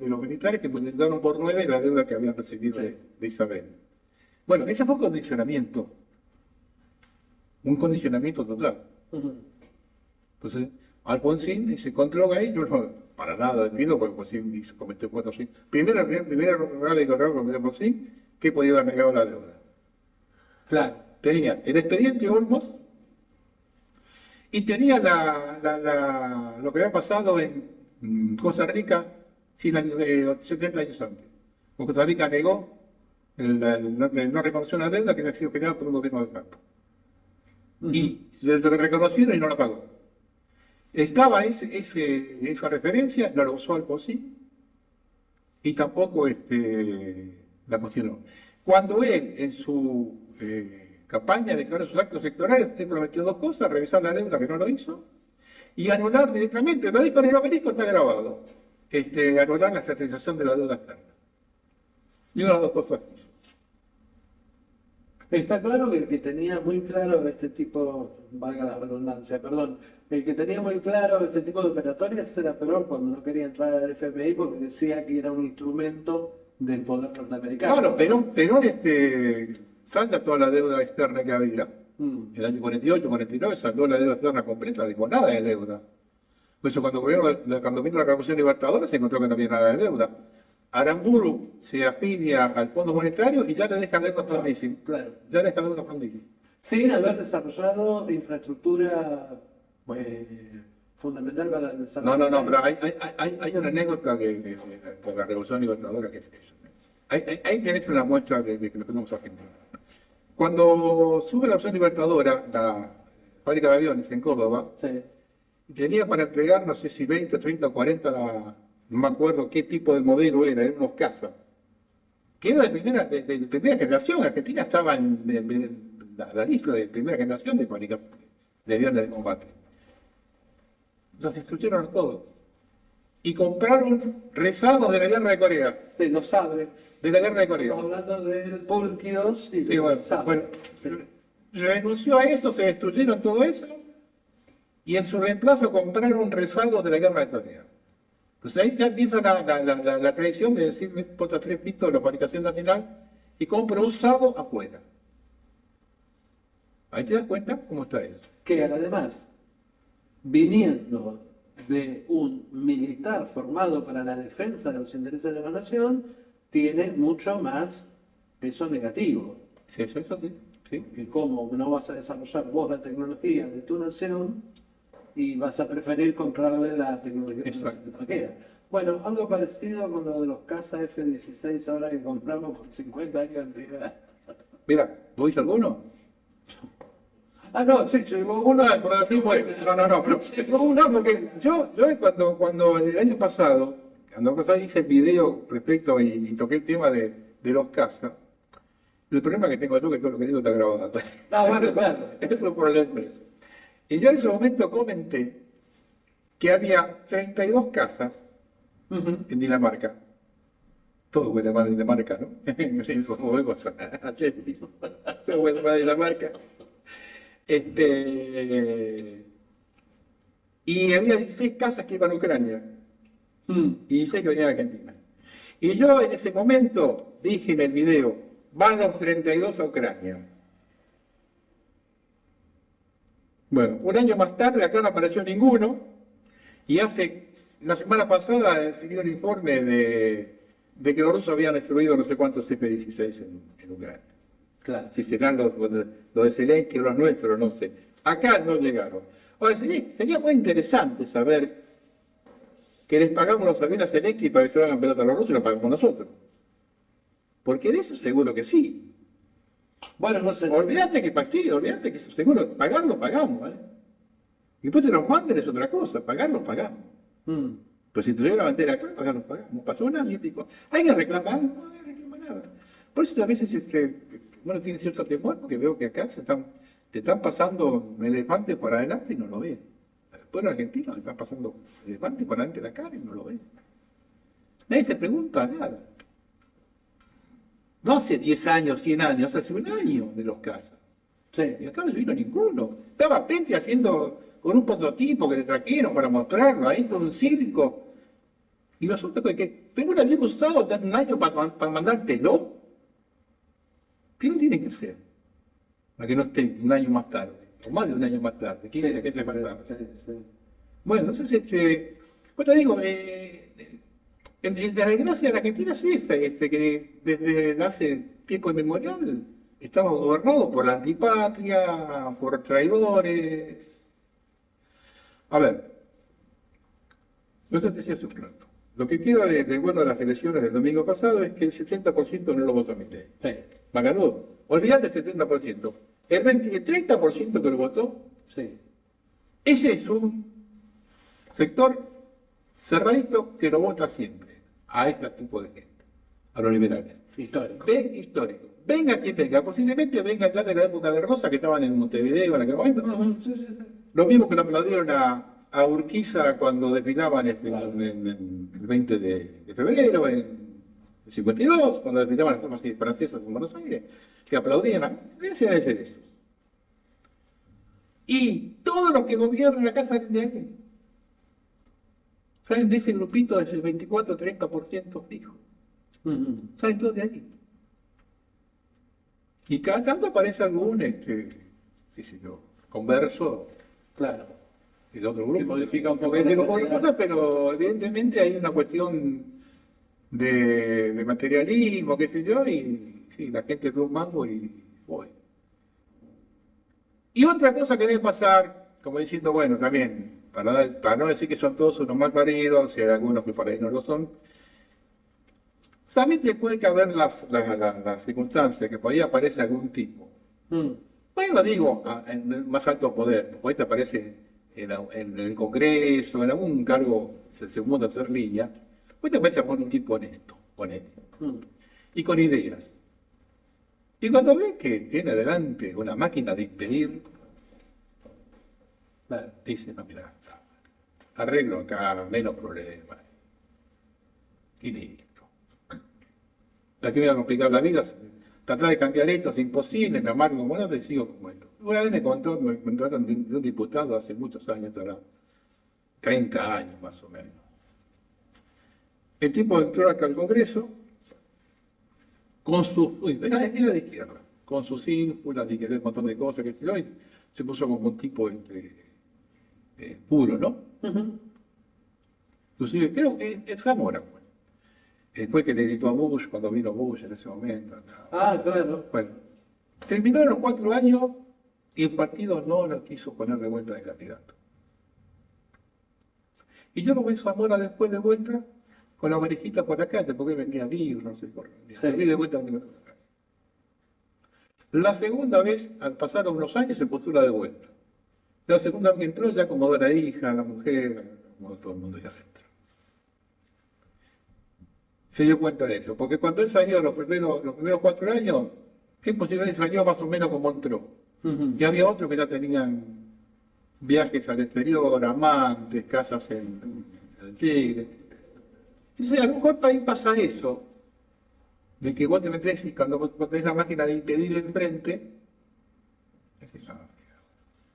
los militares que multiplicaron por 9 la deuda que habían recibido de Isabel. Bueno, ese fue un condicionamiento total. Entonces, Alfonsín se encontró ahí, yo no, para nada despido, porque Alfonsín cometió 4 o 5. Primera regla de correo con Alfonsín, que podía haber negado la deuda. Claro. Tenía el expediente Olmos y tenía lo que había pasado en Costa Rica 70 años antes. Costa Rica negó, no reconoció una deuda que había sido creada por un gobierno de campo. Y lo reconocieron y no la pagó. Estaba esa referencia, no la usó Alfonsín y tampoco la cuestionó. Cuando él en su campaña declaró sus actos sectorales, usted prometió 2 cosas: revisar la deuda, que no lo hizo, y anular directamente, lo dijo en el obelisco, está grabado, anular la esterilización de la deuda externa. Y una de las 2 cosas. Está claro que el que tenía muy claro este tipo, valga la redundancia, perdón, el que tenía muy claro este tipo de operatorias era Perón cuando no quería entrar al FMI porque decía que era un instrumento del poder norteamericano. Claro, Perón salda toda la deuda externa que había. El año 48, 49 saldó la deuda externa completa, no dijo nada de deuda. Por eso cuando vino la Revolución Libertadora se encontró que no había nada de deuda. Aramburu se afilia al Fondo Monetario y ya le deja deuda grandísima. Claro. Ya le deja deuda grandísima. Sin haber desarrollado infraestructura fundamental para el desarrollo. No, pero hay una anécdota de la Revolución Libertadora que es eso. Ahí tenés una muestra de que lo tenemos argentinos. Cuando sube la Revolución Libertadora, la fábrica de aviones en Córdoba, Sí. tenía para entregar, no sé si 20, 30 o 40, no me acuerdo qué tipo de modelo era, eran unos cazas. Que era de primera generación. Argentina estaba en la lista de primera generación de fábrica de aviones de combate. Los destruyeron todos. Y compraron rezagos de la guerra de Corea. Sí, lo sabe. De la guerra de Corea. Estamos hablando del Pulquios y Sí, bueno, renunció a eso, se destruyeron todo eso, y en su reemplazo compraron rezagos de la guerra de Corea. Entonces ahí ya empieza la tradición de decir, me importa 3 pistos de la fabricación nacional y compro usado afuera. Ahí te das cuenta cómo está eso. Que además, viniendo de un militar formado para la defensa de los intereses de la nación, tiene mucho más peso negativo. Sí, eso sí. Sí. Que cómo no vas a desarrollar vos la tecnología de tu nación y vas a preferir comprarle la tecnología Exacto. extranjera. Bueno, algo parecido con lo de los Casa F-16 ahora que compramos con 50 años de antigüedad. Mira, ¿vos viste alguno? Ah, no, sí, llegó uno. Por decir, bueno, no, pero Llegó uno porque... yo cuando el año pasado, hice el video respecto y toqué el tema de los casas, el problema que tengo yo es que todo lo que digo está grabado. Ah, bueno, claro. Eso por la empresa. Y yo en ese momento comenté que había 32 casas Ujú. en Dinamarca. Todo huele mal en Dinamarca, ¿no? Como vemos, todo huele mal en Dinamarca. Y había 16 casas que iban a Ucrania Mm. y 16 que venían a Argentina. Y yo en ese momento dije en el video, van los 32 a Ucrania. Bueno, un año más tarde acá no apareció ninguno y la semana pasada salió el informe de que los rusos habían destruido no sé cuántos F-16 en Ucrania. Claro. Si serán los de Zelensky o los nuestros, no sé. Acá no llegaron. Ahora, sería muy interesante saber que les pagamos los aviones a Zelensky para que se hagan pelota a los rusos y lo pagamos nosotros. Porque de eso seguro que sí. Bueno, no sé. Olvídate que eso seguro, pagarlo pagamos, ¿eh? Y después te los manden es otra cosa, pagarlos pagamos. Mm. Pues si tuviera la bandera acá, pagarlos pagamos. Pasó un año y digo, ¿hay que reclamar? No hay que reclamar nada. Por eso a veces bueno, tiene cierto temor porque veo que acá te están pasando elefantes por adelante y no lo ves. Después en Argentina te están pasando elefantes por adelante de la cara y no lo ves. Nadie se pregunta nada. No hace 10 años, 100 años, hace un año de los casos. Sí. Y acá no se vino ninguno. Estaba Petri haciendo con un prototipo que le trajeron para mostrarlo ahí con un circo. Y nosotros pero lo habíamos usado un año para mandártelo. ¿Qué tiene que ser? Para que no esté un año más tarde, o más de un año más tarde. Sí, ¿Qué te más tarde? sí. Bueno, entonces, pues te digo, la desgracia de la Argentina es esta, que desde hace tiempo inmemorial estamos gobernados por la antipatria, por traidores. A ver, no sé si decía hace un rato. Lo que queda de bueno de las elecciones del domingo pasado es que el 70% no lo votó a Milei. Sí. Macanudo, olvídate el 70%. El 30% que lo votó, Sí. ese es un sector cerradito que lo vota siempre a este tipo de gente, a los liberales. Histórico. Histórico. Venga quien venga, posiblemente venga ya de la época de Rosa, que estaban en Montevideo en aquel momento. Ujú, sí, sí. Lo mismo que le aplaudieron a Urquiza cuando desfilaban en el 20 de febrero, en el 52, cuando desfilaban las tropas francesas en Buenos Aires, que aplaudían. Deberían hacer eso. Y todos los que gobiernan acá salen de ahí. Salen de ese grupito del 24-30% fijo. Ujú. Salen todos de ahí. Y cada tanto aparece algún, qué sé yo, converso Claro. y de otro Que grupo. modifica un poco Que la digo cualquier realidad. cosa, pero evidentemente hay una cuestión de materialismo, qué sé yo, y sí, la gente ve un mango y voy. Y otra cosa que debe pasar, como diciendo, bueno, también, para no decir que son todos unos mal paridos, si hay algunos que por ahí no lo son, también te puede caber las circunstancias, que por ahí aparece algún tipo. Mm. Bueno, digo, en el más alto poder, porque ahí te aparece en el Congreso, en algún cargo de segunda o tercera línea, pues te aparece un tipo honesto, Mm. y con ideas. Y cuando ves que tiene adelante una máquina de impedir, Claro. dice, no, mira, arreglo acá, menos problemas. Y listo. ¿A qué me va a complicar la vida? Tratar de cambiar esto es imposible, me amargo como no te sigo como esto. Una vez me contaron de un diputado hace muchos años, ahora 30 años más o menos. El tipo entró acá al Congreso con sus, era de izquierda, con sus ínfulas y querer un montón de cosas que y se puso como un tipo puro, ¿no? Ujú. Inclusive creo que es Zamora, pues. Después que le gritó a Bush, cuando vino Bush en ese momento. Ah, claro. Bueno, terminaron los 4 años y el partido no lo quiso poner de vuelta de candidato. Y yo lo vi a Zamora después de vuelta con la varijita por acá, porque vendía libros, no sé por qué. Sí. Lo vi de vuelta a mi casa. La segunda vez, al pasar unos años, se postula de vuelta. La segunda vez que entró, ya como la hija, la mujer, como todo el mundo ya adentro. Se dio cuenta de eso, porque cuando él salió los primeros 4 años, es posible que salió más o menos como entró. Y había otros que ya tenían viajes al exterior, amantes, casas en el Tigre. Entonces, a lo mejor ahí pasa eso, de que vos te metés y cuando vos tenés la máquina de impedir enfrente, es esa máquina.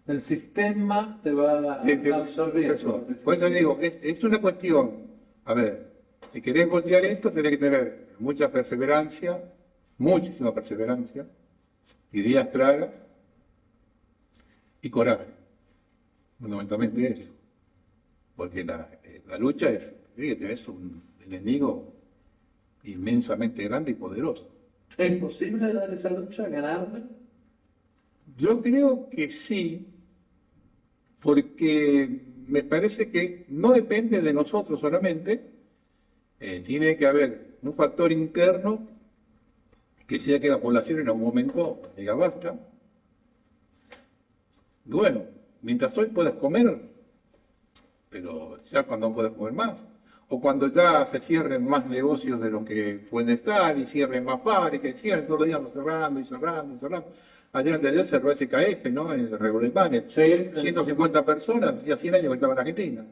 El sistema te va absorbiendo. Por eso digo, es una cuestión, a ver, si querés voltear esto, tenés que tener mucha perseverancia, muchísima perseverancia, ideas claras y coraje. Fundamentalmente eso. Porque la lucha es, fíjate, es un enemigo inmensamente grande y poderoso. ¿Es posible dar esa lucha, ganarla? Yo creo que sí, porque me parece que no depende de nosotros solamente, tiene que haber un factor interno que sea que la población en algún momento diga basta. Bueno, mientras hoy puedas comer, pero ya cuando no puedas comer más, o cuando ya se cierren más negocios de lo que pueden estar, y cierren más fábricas, y cierren todos los días cerrando y cerrando y cerrando. Ayer cerró SKF, ¿no? En el Regular Panel. Sí. 150 personas, y 100 años que estaba en Argentina.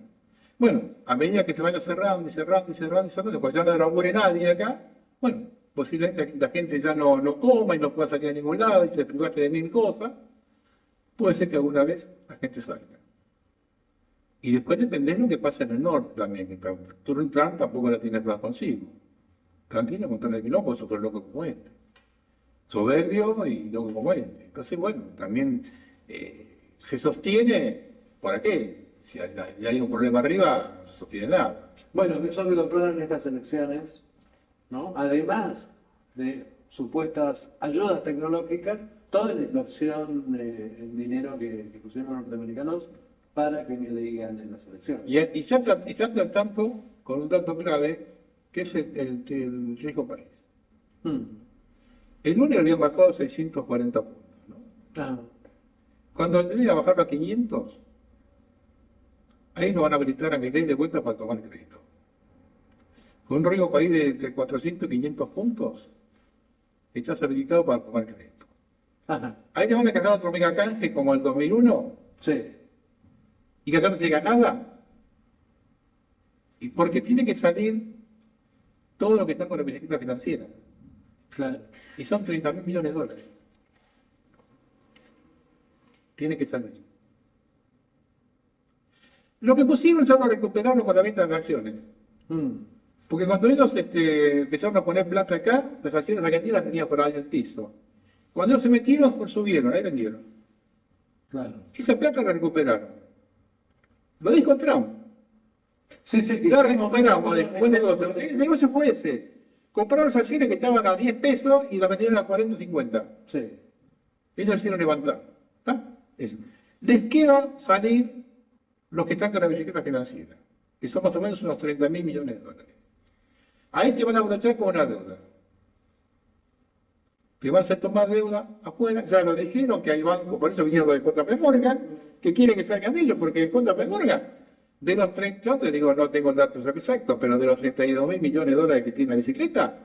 Bueno, a medida que se vaya cerrando y cerrando y cerrando y cerrando, cuando ya no labure nadie acá, bueno, posiblemente la gente ya no coma y no pueda salir a ningún lado y se privaste de 1000 cosas. Puede ser que alguna vez la gente salga. Y después depende de lo que pasa en el norte también, que Trump tampoco la tiene toda consigo. Trump tiene un montón de quilombos, es otro loco como este. Soberbio y loco como este. Entonces, bueno, también se sostiene, ¿para qué? Si hay un problema arriba, no se sostiene nada. Bueno, eso que lograron estas elecciones, ¿no? Además de supuestas ayudas tecnológicas, toda la inversión en dinero que pusieron los norteamericanos para que le digan en las elecciones. Y ya tanto, con un dato clave, que es el riesgo país. El lunes habían bajado 640 puntos, ¿no? Ah. Cuando debería bajar a 500, ahí nos van a habilitar a Milei de vuelta para tomar crédito. Con un riesgo país de 400 y 500 puntos, estás habilitado para tomar crédito. Ajá. Ahí le van a cargar otro mega canje como el 2001, Sí. y que acá no llega nada. Y porque tiene que salir todo lo que está con la bicicleta financiera. Claro. Y son 30.000 millones de dólares. Tiene que salir. Lo que pusieron ya lo recuperaron con la venta de acciones. Porque cuando ellos empezaron a poner plata acá, las acciones argentinas tenían por ahí el piso. Cuando ellos se metieron, pues subieron, ahí vendieron. Claro. Esa plata la recuperaron. Lo dijo Trump. Sí, sí. La recuperamos después de otro. El negocio fue ese. Compraron las acciones que estaban a 10 pesos y las vendieron a 40 o 50. Sí. Ellos hicieron levantar. ¿Está? Eso. Les queda salir los que están con la bicicleta financiera, que son más o menos unos 30.000 millones de dólares. Ahí te van a aprovechar con una deuda. Te van a hacer tomar deuda afuera, ya lo dijeron que hay bancos, por eso vinieron los de JP Morgan, que quieren que salgan ellos, porque JP Morgan, de los 30, yo te digo, no tengo datos exactos, pero de los 32.000 millones de dólares que tiene la bicicleta,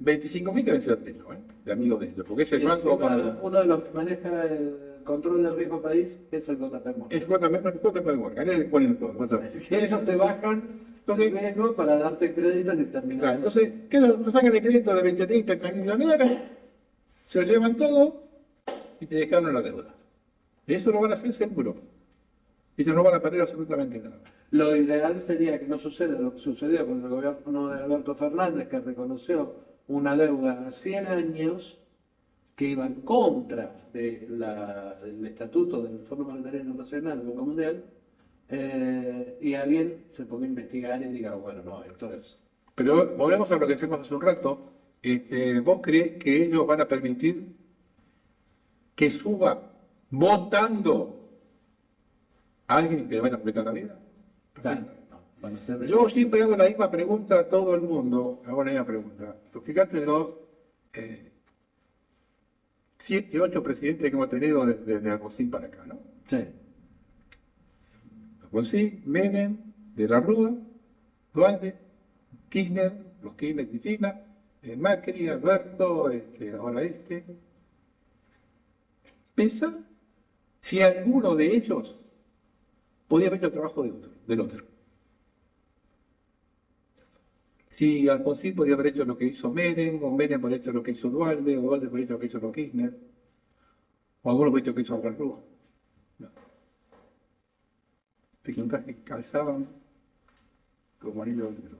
25.000 deben ser de ellos, de amigos de ellos, porque es el banco para... Uno de los que maneja el control del riesgo país es el JP Morgan. Es JP Morgan, él pone todo. Y ellos te bajan el riesgo para darte crédito determinado. Claro, entonces, ¿qué lo sacan el crédito de 23, 30 millones de dólares? Se lo llevan todo y te dejaron la deuda. Y eso lo van a hacer seguro. Ellos no van a perder absolutamente nada. Lo ideal sería que no suceda lo que sucedió con el gobierno de Alberto Fernández, que reconoció una deuda a 100 años que iba en contra del estatuto del Fondo Monetario Internacional, del Banco Mundial, y alguien se ponga a investigar y diga, bueno, no, esto es... Pero volvemos a lo que decimos hace un rato. ¿Vos creés que ellos van a permitir que suba votando a alguien que le vaya a complicar la vida? Claro. Para hacer Yo siempre hago la misma pregunta a todo el mundo. Hago la misma pregunta. Tú fíjate los 7, 8 presidentes que hemos tenido desde Alfonsín para acá, ¿no? Sí. Alfonsín, Menem, De la Rúa, Dualde, Kirchner, los Kirchner, Cristina, Macri, Alberto, ahora este. Pensa si alguno de ellos podía haber hecho el trabajo del otro. Si Alfonsín podía haber hecho lo que hizo Menem, o Menem podía haber hecho lo que hizo Dualde, o Dualde podía haber hecho lo que hizo Kirchner, o alguno podía haber hecho lo que hizo De la Rúa. No. Que calzaban como anillo al dedo.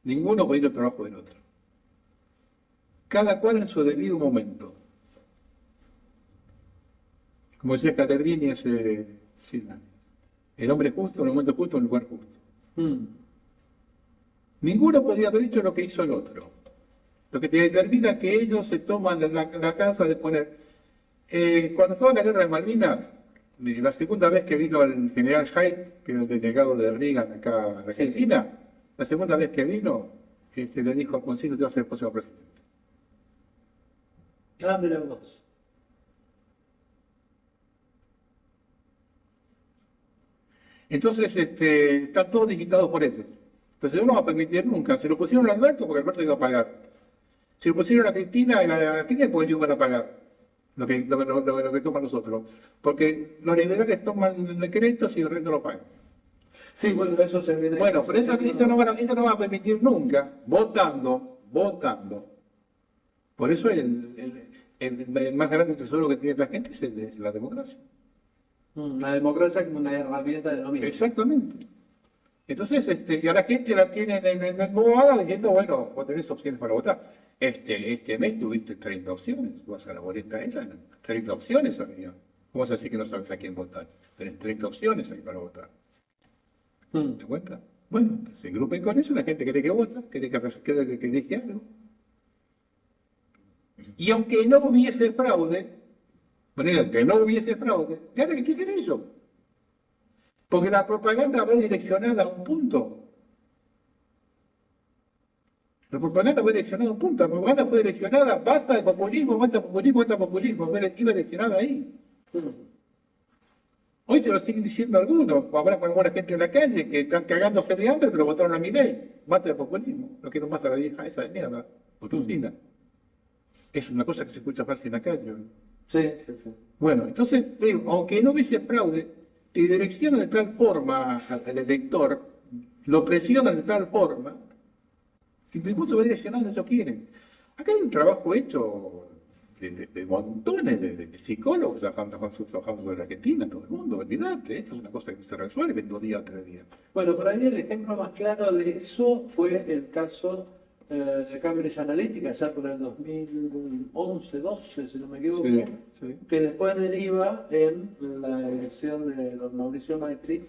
Ninguno podía hacer el trabajo del otro. Cada cual en su debido momento. Como decía Caterrini hace 100 años. El hombre justo, en el momento justo, en el lugar justo. Ninguno podía haber hecho lo que hizo el otro. Lo que te determina que ellos se toman la casa de poner. Cuando estaba la guerra de Malvinas, la segunda vez que vino el general Haidt, que era el delegado de Reagan acá en Argentina, la segunda vez que vino, le dijo a Alfonsín: "Usted va a ser el próximo presidente". Ah, mira vos. Entonces, están todos digitados por eso. Entonces, no va a permitir nunca. Se lo pusieron a Alberto porque Alberto iba a pagar. Se lo pusieron a Cristina y a Cristina porque ellos van a pagar lo que toman nosotros. Porque los liberales toman el crédito y el resto lo pagan. Sí, bueno, eso se viene. Bueno, pero eso no va a permitir nunca, votando. Por eso el más grande tesoro que tiene la gente es la democracia. La democracia como una herramienta de dominio. Exactamente. Entonces, y a la gente la tienen en bobada diciendo: bueno, vos tenés opciones para votar. Este mes tuviste 30 opciones, vas a la boleta esa, 30 opciones había. ¿Cómo vas a decir que no sabes a quién votar? Tenés 30 opciones ahí para votar. ¿Te das cuenta? Bueno, se agrupen con eso, la gente quiere que vota, quiere que elige algo. Y aunque no hubiese fraude, gana que quieren ellos. Porque la propaganda va direccionada a un punto. La propaganda fue direccionada, basta de populismo, iba direccionada ahí. Hoy se lo siguen diciendo algunos, habrá con alguna gente en la calle que están cagándose de hambre, pero votaron a Milei. Basta de populismo, no quiero más a la vieja esa de mierda, Potosina. Es una cosa que se escucha fácil en la calle. Sí. Bueno, entonces, digo, aunque no hubiese fraude, te direcciona de tal forma al elector, lo presiona de tal forma, que incluso va direccionado donde ellos quieren. Acá hay un trabajo hecho de montones de psicólogos trabajando con la Argentina, todo el mundo, olvídate, eso es una cosa que se resuelve en 2 días o 3 días. Bueno, para mí el ejemplo más claro de eso fue el caso de Cambridge Analytica, ya por el 2011-12, si no me equivoco, Sí. que después deriva en la elección de don Mauricio Macri,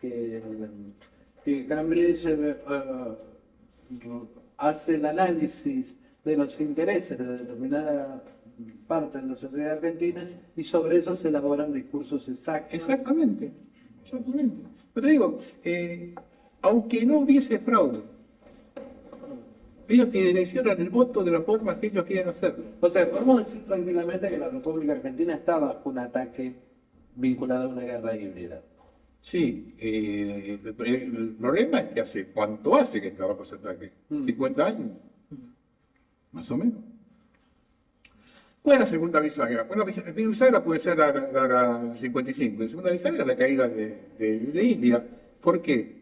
que Cambridge hace el análisis de los intereses de determinada parte de la sociedad argentina y sobre eso se elaboran discursos exactos. Exactamente. Pero te digo, aunque no hubiese fraude, ellos te direccionan el voto de la forma que ellos quieren hacerlo. O sea, podemos decir tranquilamente que la República Argentina está bajo un ataque vinculado a una guerra híbrida. Sí, el problema es que ¿cuánto hace que está bajo ese ataque? 50 años, más o menos. ¿Cuál es la segunda bisagra? Bueno, la primera bisagra puede ser la 55, la segunda bisagra es la caída de India. ¿Por qué?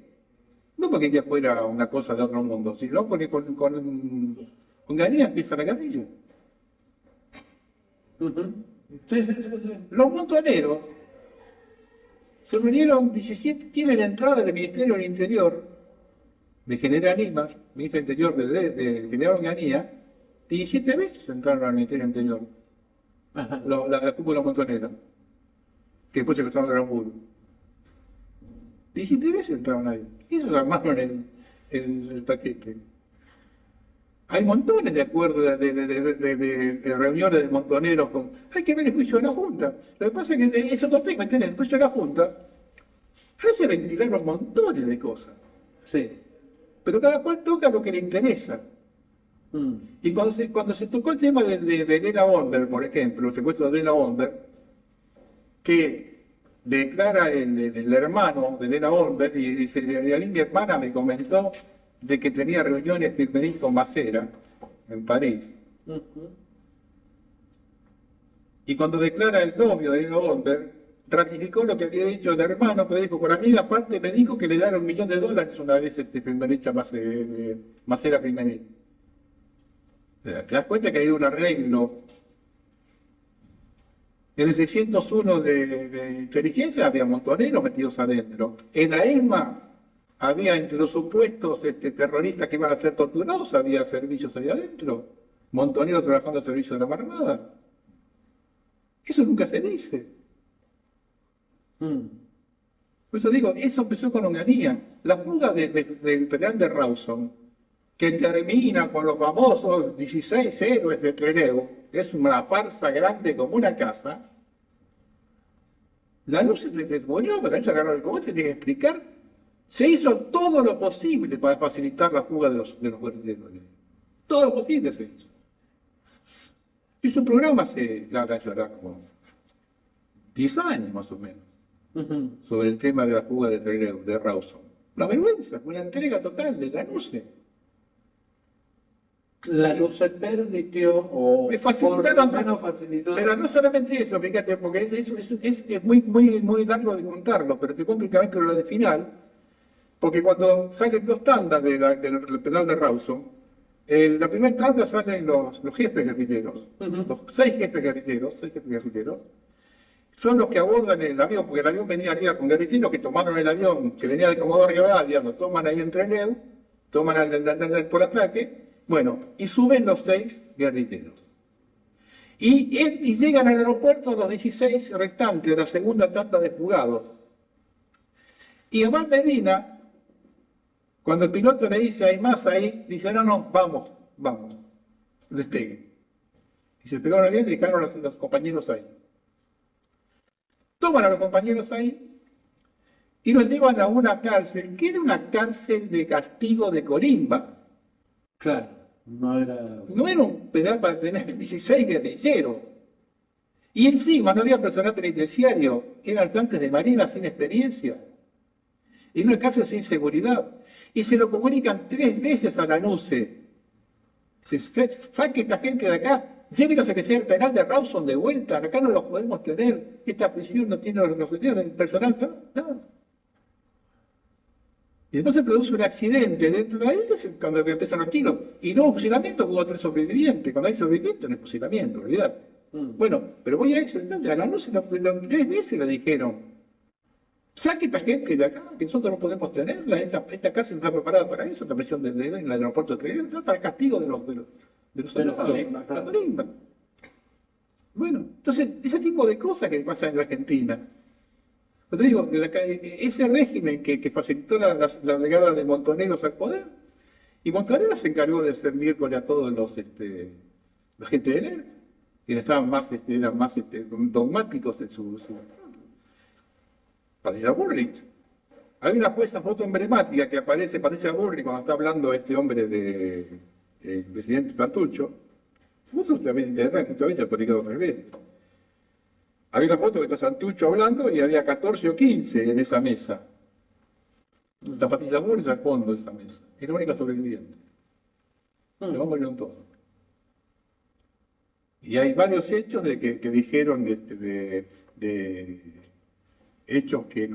No porque India fuera una cosa de otro mundo, sino porque con Ganía empieza la guerrilla. Sí. Los montoneros se reunieron 17, tienen entrada del Ministerio del Interior, de General Limas, Ministro del Interior del General Onganía, 17 veces entraron al Ministerio del Interior, la cúpula montonera, que después se cruzaron Gran Muro. 17 veces entraron ahí. Y eso armaron el paquete. Hay montones de acuerdos de reuniones de montoneros con. Hay que ver el juicio de la Junta. Lo que pasa es que es otro tema, ¿entendés? El juicio de la Junta se ventilaron montones de cosas, Sí. pero cada cual toca lo que le interesa. Y cuando se tocó el tema de Elena Bonder, por ejemplo, el secuestro de Elena Bonder, que declara el hermano de Elena Bonder, y dice, a mí mi hermana me comentó de que tenía reuniones Firmenich con Macera en París. Y cuando declara el novio de Elena Bonder, ratificó lo que había dicho el hermano, que dijo, por aquí aparte me dijo que le dieron $1.000.000 una vez Firmenich a Macera Firmenich. ¿Te das cuenta que hay un arreglo? En el 601 de inteligencia había montoneros metidos adentro. En la ESMA había entre los supuestos terroristas que iban a ser torturados, había servicios ahí adentro. Montoneros trabajando al servicio de la Armada. Eso nunca se dice. Por eso digo, eso empezó con Onganía. La fuga del penal de Rawson, que termina con los famosos 16 héroes de Trelew, es una farsa grande como una casa. La luz se murió, pero ellos agarraron el cogote y tiene que explicar. Se hizo todo lo posible para facilitar la fuga de los guerrilleros. Todo lo posible se hizo. Hizo un programa hace como 10 años más o menos, sobre el tema de la fuga de Trelew, de Rawson. La vergüenza, una entrega total de la luz. La luz se permitió, o facilitó, por lo menos facilitó. Pero no solamente eso, fíjate, porque es muy largo de contarlo, pero te cuento únicamente lo de final, porque cuando salen dos tandas del penal de Rawson, la primera tanda salen los jefes guerrilleros, los 6 jefes guerrilleros, son los que abordan el avión, porque el avión venía arriba con guerrilleros que tomaron el avión, que venía de Comodoro Rivadavia, lo toman ahí en Trelew, toman por ataque. Bueno, y suben los 6 guerrilleros. Y llegan al aeropuerto los 16 restantes de la segunda tanda de fugados. Y Omar Medina, cuando el piloto le dice, hay más ahí, dice, no, vamos, despegue. Y se pegaron el avión y dejaron a los compañeros ahí. Toman a los compañeros ahí y los llevan a una cárcel, que era una cárcel de castigo de Corimba. Claro, no era un penal para tener 16 guerrilleros. Y encima no había personal penitenciario, eran tanques de marina sin experiencia. Y una cárcel sin seguridad. Y se lo comunican 3 veces a la NUCE. Saque esta gente de acá, llévenos a que sea el penal de Rawson de vuelta, acá no los podemos tener, esta prisión no tiene los el personal, no. Y después se produce un accidente dentro de ahí, cuando empiezan los tiros. Y no hubo fusilamiento, hubo 3 sobrevivientes. Cuando hay sobrevivientes no hay fusilamiento, en realidad. Bueno, pero voy a eso, a la noche 3 veces le dijeron, saque esta gente de acá, que nosotros no podemos tenerla, esta cárcel no está preparada para eso, la prisión del aeropuerto de Trelew, está para el castigo de los soldados, la Corimba. Bueno, entonces, ese tipo de cosas que pasan en la Argentina. Pero te digo, ese régimen que facilitó la llegada de montoneros al poder, y Montonero se encargó de servir a todos la gente de él, que estaban eran más dogmáticos en su Patricia Bullrich. Hay una foto emblemática que aparece Patricia Bullrich cuando está hablando este hombre del presidente Santucho. Eso también de internet, muchas veces publicado 3 veces. Había una foto que está Santucho hablando y había 14 o 15 en esa mesa. La Patricia Bullrich al fondo de esa mesa. Es la única sobreviviente. Se van murieron todos. Y hay varios hechos que dijeron de hechos que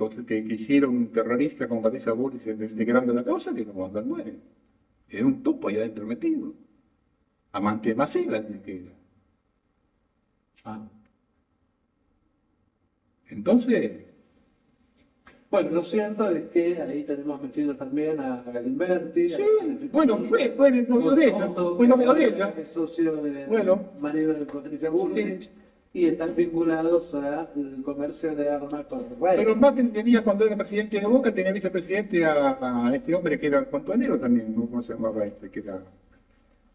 hicieron terroristas con Patricia Bullrich declarando la causa que no andan mueren. Era un topo ahí adentro metido. Amante de Macera, que era. Entonces, bueno, lo cierto es que ahí tenemos metido también a Galimberti. Sí, bueno, fue el novio de ella. Fue el novio de ella. Es socio de marido de Patricia Bullrich. Y están vinculados al comercio de armas con Israel. Pero Macri tenía, cuando era presidente de Boca, tenía vicepresidente a este hombre que era montonero también, ¿cómo se llamaba que era?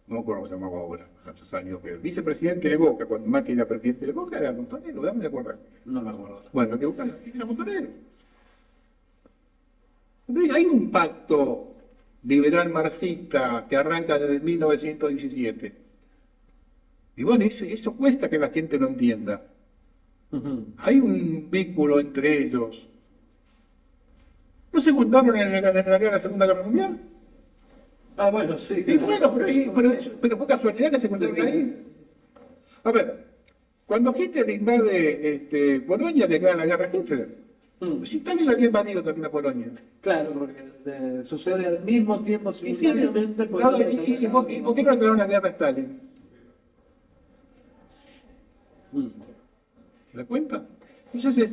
No me acuerdo cómo se llamaba ahora, hace años, pero vicepresidente de Boca, cuando Macri era presidente de Boca, era montonero, ¿de dónde me acuerdo? No me acuerdo. Bueno, que buscar, era montonero. Hay un pacto liberal marxista que arranca desde 1917. Y bueno, eso cuesta que la gente lo entienda. Hay un vínculo entre ellos. ¿No se juntaron en la Segunda Guerra Mundial? Ah, bueno, sí. Y bueno, pero fue casualidad que se juntaron ahí. A ver, cuando Hitler invade Polonia, declara la guerra a Hitler. Si Stalin había invadido también a Polonia. Claro, porque sucede al mismo tiempo, simultáneamente. ¿Y por qué no declararon la guerra a Stalin? ¿Se da cuenta? Entonces,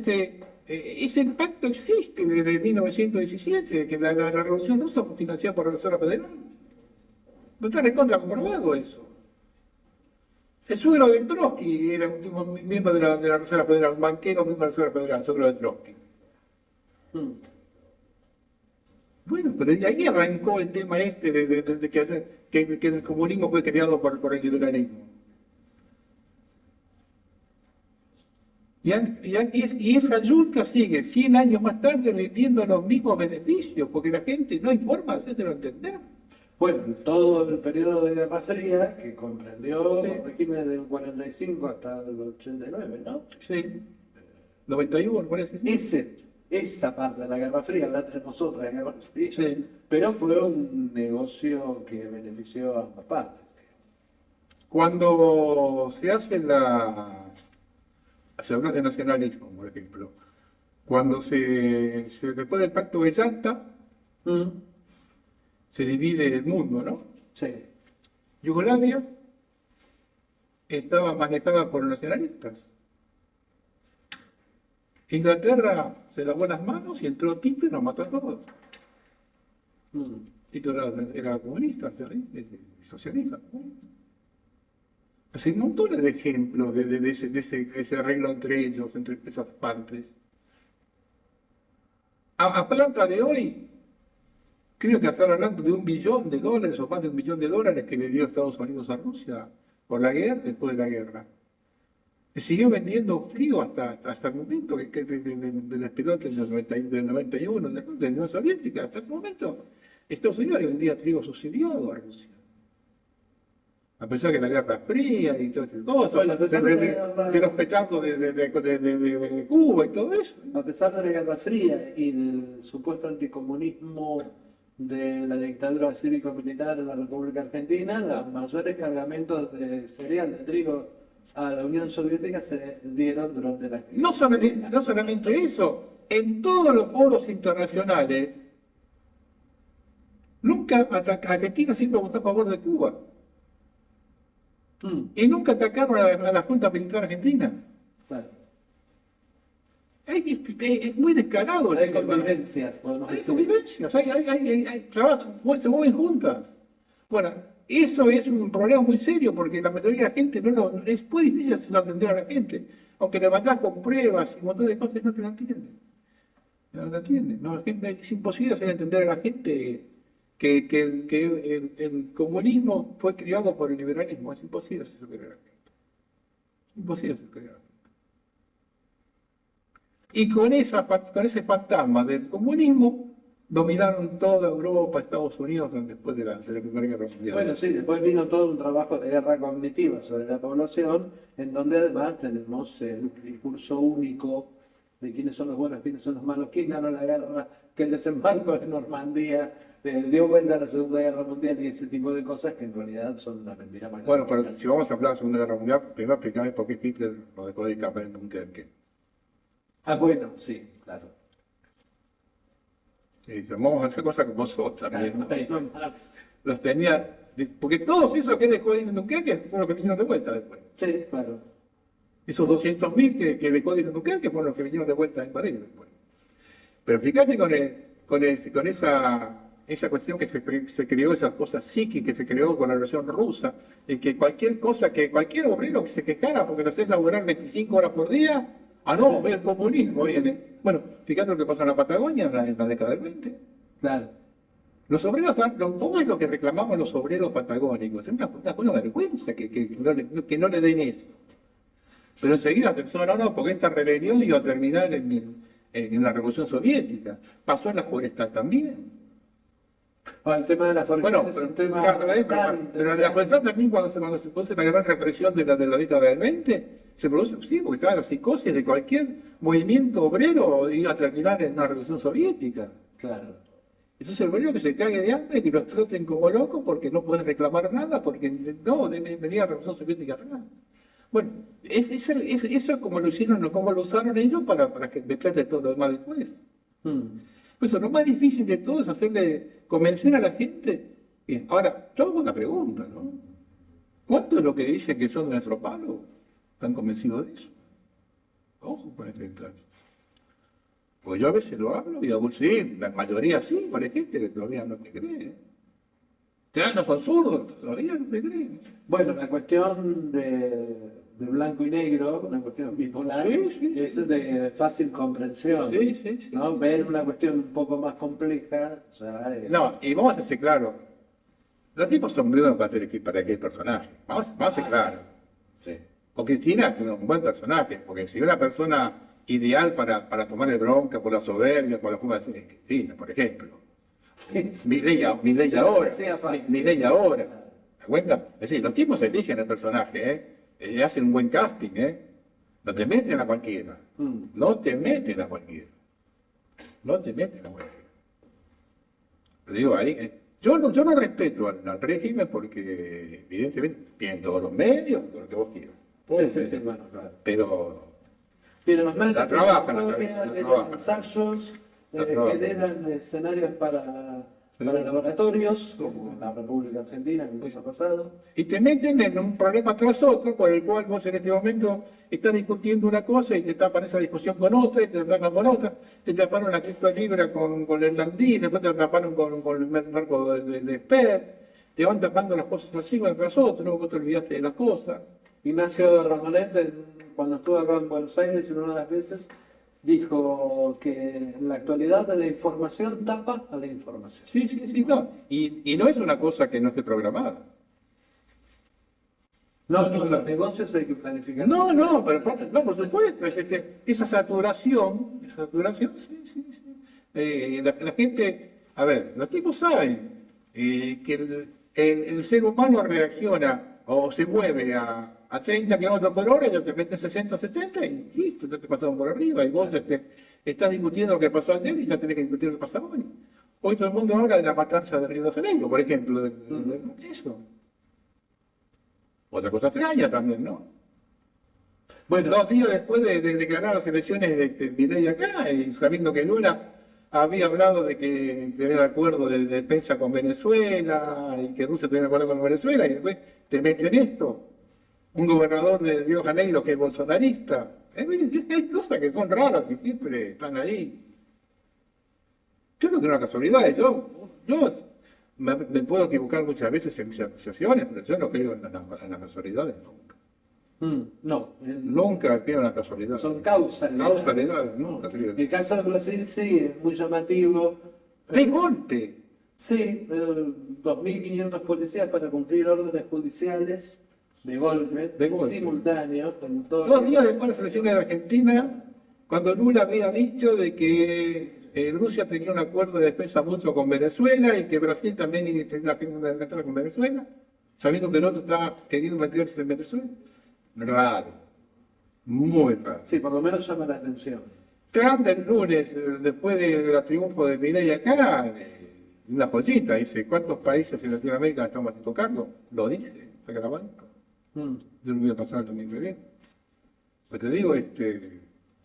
ese pacto existe desde 1917, que la Revolución Rusa fue financiada por la Reserva Federal. No está recontra comprobado eso. El suegro de Trotsky era un miembro de la Reserva Federal, un banquero miembro de la Reserva Federal, el suegro de Trotsky. Bueno, pero de ahí arrancó el tema de que el comunismo fue creado por el liberalismo. Y esa yunta sigue 100 años más tarde rindiendo los mismos beneficios, porque la gente no hay forma de hacérselo entender. Bueno, todo el periodo de Guerra Fría, que comprendió los regímenes del 45 hasta el 89, ¿no? Sí, 91, parece. Esa parte de la Guerra Fría la tenemos otra Guerra Fría, Sí. pero fue un negocio que benefició a ambas partes. Cuando se hace se habla de nacionalismo, por ejemplo, cuando después del Pacto de Yalta, se divide el mundo, ¿no? Sí. Yugoslavia estaba manejada por nacionalistas. Inglaterra se lavó las manos y entró Tito y nos mató a todos. Tito era comunista, socialista. Hay montones de ejemplos de ese arreglo entre ellos, entre esas partes. A planta de hoy, creo que están hablando de $1 billón o más de $1 billón que le dio Estados Unidos a Rusia por la guerra, después de la guerra. Se siguió vendiendo frío hasta el momento del despelote del 91, de la Unión Soviética. Hasta el momento, Estados Unidos le vendía trigo subsidiado a Rusia. A pesar que la Guerra Fría y todas esas cosas, Bueno, de los petardos de Cuba y todo eso. A pesar de la Guerra Fría y del supuesto anticomunismo de la dictadura cívico-militar en la República Argentina, los mayores cargamentos de cereal, de trigo a la Unión Soviética se dieron durante la crisis. No solamente eso, en todos los foros internacionales, nunca Argentina siempre votó a favor de Cuba. Y nunca atacaron a la Junta Militar Argentina. Claro. Es muy descarado. Hay convivencias, podemos Hay decir. convivencias, hay trabajo, se mueven juntas. Bueno, eso es un problema muy serio porque la mayoría de la gente es muy difícil hacerlo entender a la gente. Aunque le mandás con pruebas y un montón de cosas, no te lo entienden. No lo entienden. No, es imposible hacer entender a la gente que el comunismo fue criado por el liberalismo. Es imposible hacerlo creer a la gente. Imposible hacerlo creer a la gente. Y con ese fantasma del comunismo dominaron toda Europa, Estados Unidos, después de la Primera Guerra Mundial. Bueno, sí, después vino todo un trabajo de guerra cognitiva sobre la población, en donde además tenemos el discurso único de quiénes son los buenos, quiénes son los malos, quién ganó la guerra, que el desembarco de Normandía dio vuelta a la Segunda Guerra Mundial y ese tipo de cosas que en realidad son una mentira más Bueno, grande. pero si vamos a hablar de la Segunda Guerra Mundial, primero explicarme por qué Hitler lo dejó de campar en Dunkerque. Ah, bueno, sí, claro. Y vamos a hacer cosas como vosotros también, ¿no? Ahí no más. Los tenía, porque todos esos que dejó de ir en Dunkerque fueron los que vinieron de vuelta después. Sí, claro. Esos 200.000 que dejó de ir en Dunkerque fueron los que vinieron de vuelta a invadir después. Pero fíjate con esa cuestión que se creó, esa cosa psíquica que se creó con la Revolución Rusa, y que cualquier obrero que se quejara porque lo haces laburar 25 horas por día, no, el comunismo viene. Bueno, fíjate lo que pasa en la Patagonia en la década del 20. Claro. Los obreros, todo es lo que reclamamos los obreros patagónicos. Es una vergüenza que no le den eso. Pero enseguida pensaron, no, porque esta rebelión iba a terminar en en la Revolución Soviética, pasó en la forestal también. Bueno, el tema de la Bueno, forestal es pero, un tema claro, tan pero en la forestal también cuando se produce la gran represión de la década del 20, se produce, sí, porque claro, la psicosis de cualquier movimiento obrero iba a terminar en una revolución soviética. claro. Entonces el obrero que se cague de hambre, que los traten como locos porque no pueden reclamar nada, porque no, venía la revolución soviética atrás. Bueno, eso como lo hicieron, como lo usaron ellos para que desplate todo lo demás después. Pues lo más difícil de todo es convencer a la gente. Ahora, yo hago una pregunta, ¿no? ¿Cuántos de los que dicen que son de nuestro palo están convencidos de eso? Ojo con este detalle. Pues yo a veces lo hablo y digo, sí, la mayoría sí, pero hay gente que todavía no te cree. Ya no son zurdos, todavía no te creen. Bueno, la cuestión de blanco y negro, una cuestión bipolar, Sí. es de fácil comprensión. Sí. ¿No? Ver una cuestión un poco más compleja, ya es... No, y vamos a ser claros. Los tipos son buenos para aquel personaje. Vamos a ser claros. Sí. O Cristina es un buen personaje, porque si una persona ideal para tomarle bronca por la soberbia, por la forma de ser Cristina, por ejemplo. Mi ley ahora. Mi ley ahora. ¿Te cuenta? Es decir, los tipos eligen el personaje, hacen un buen casting, No te meten a cualquiera. No te meten a cualquiera. No te meten a cualquiera. Te digo ahí, yo no respeto al régimen porque evidentemente tienen todos los medios, todo lo que vos quieras. Sí, bueno, claro. Pero Pero los medios la trabajan, generan ensayos, generan escenarios para laboratorios, como en la República Argentina, en el caso pasado. y te meten en un problema tras otro, por el cual vos en este momento estás discutiendo una cosa y te tapan esa discusión con otra, y te tapan con otra, te taparon la criptolibra con el Landín, después te taparon con el marco de Sper, te van tapando las cosas así una tras otra, vos te olvidaste de las cosas. Ignacio Ramonet, cuando estuvo acá en Buenos Aires, en una de las veces, dijo que en la actualidad la información tapa a la información. Sí, no. Y no es una cosa que no esté programada. No, los negocios hay que planificar. No, pero no, por supuesto, esa saturación, sí. La gente, a ver, los tipos saben que el ser humano reacciona o se mueve a 30 kilómetros por hora y te meten 60, 70 y listo, te pasaron por arriba y vos estás discutiendo lo que pasó ayer y ya tenés que discutir lo que pasó hoy. Hoy todo el mundo habla de la matanza de Río de Janeiro, por ejemplo, eso. Otra cosa extraña también, ¿no? Bueno, 2 días después de declarar las elecciones de Milei acá, y sabiendo que Lula había hablado de que tenía un acuerdo de defensa con Venezuela, y que Rusia tenía un acuerdo con Venezuela, y después te meten en esto. Un gobernador de Río de Janeiro que es bolsonarista. Hay cosas que son raras y siempre están ahí. Yo no creo en las casualidades. Yo me puedo equivocar muchas veces en mis asociaciones, pero yo no creo en las casualidades nunca. No. Nunca creo en las casualidades. Son causalidades. Causalidades, nunca creo. El caso de Brasil sí es muy llamativo. ¡De golpe! Sí, 2.500 policías para cumplir órdenes judiciales de golpe. Simultáneos. 2 días después de las elecciones de Argentina, cuando Lula había dicho de que Rusia tenía un acuerdo de defensa mutuo con Venezuela y que Brasil también tenía una guerra con Venezuela, sabiendo que el otro estaba queriendo meterse en Venezuela. Raro. Muy raro. Sí, por lo menos llama la atención. Trump el lunes, después del triunfo de Milei acá, una pollita, dice, ¿cuántos países en Latinoamérica estamos tocando? Lo dice, saca la banca. Yo lo voy a pasar también muy bien. Pues te digo,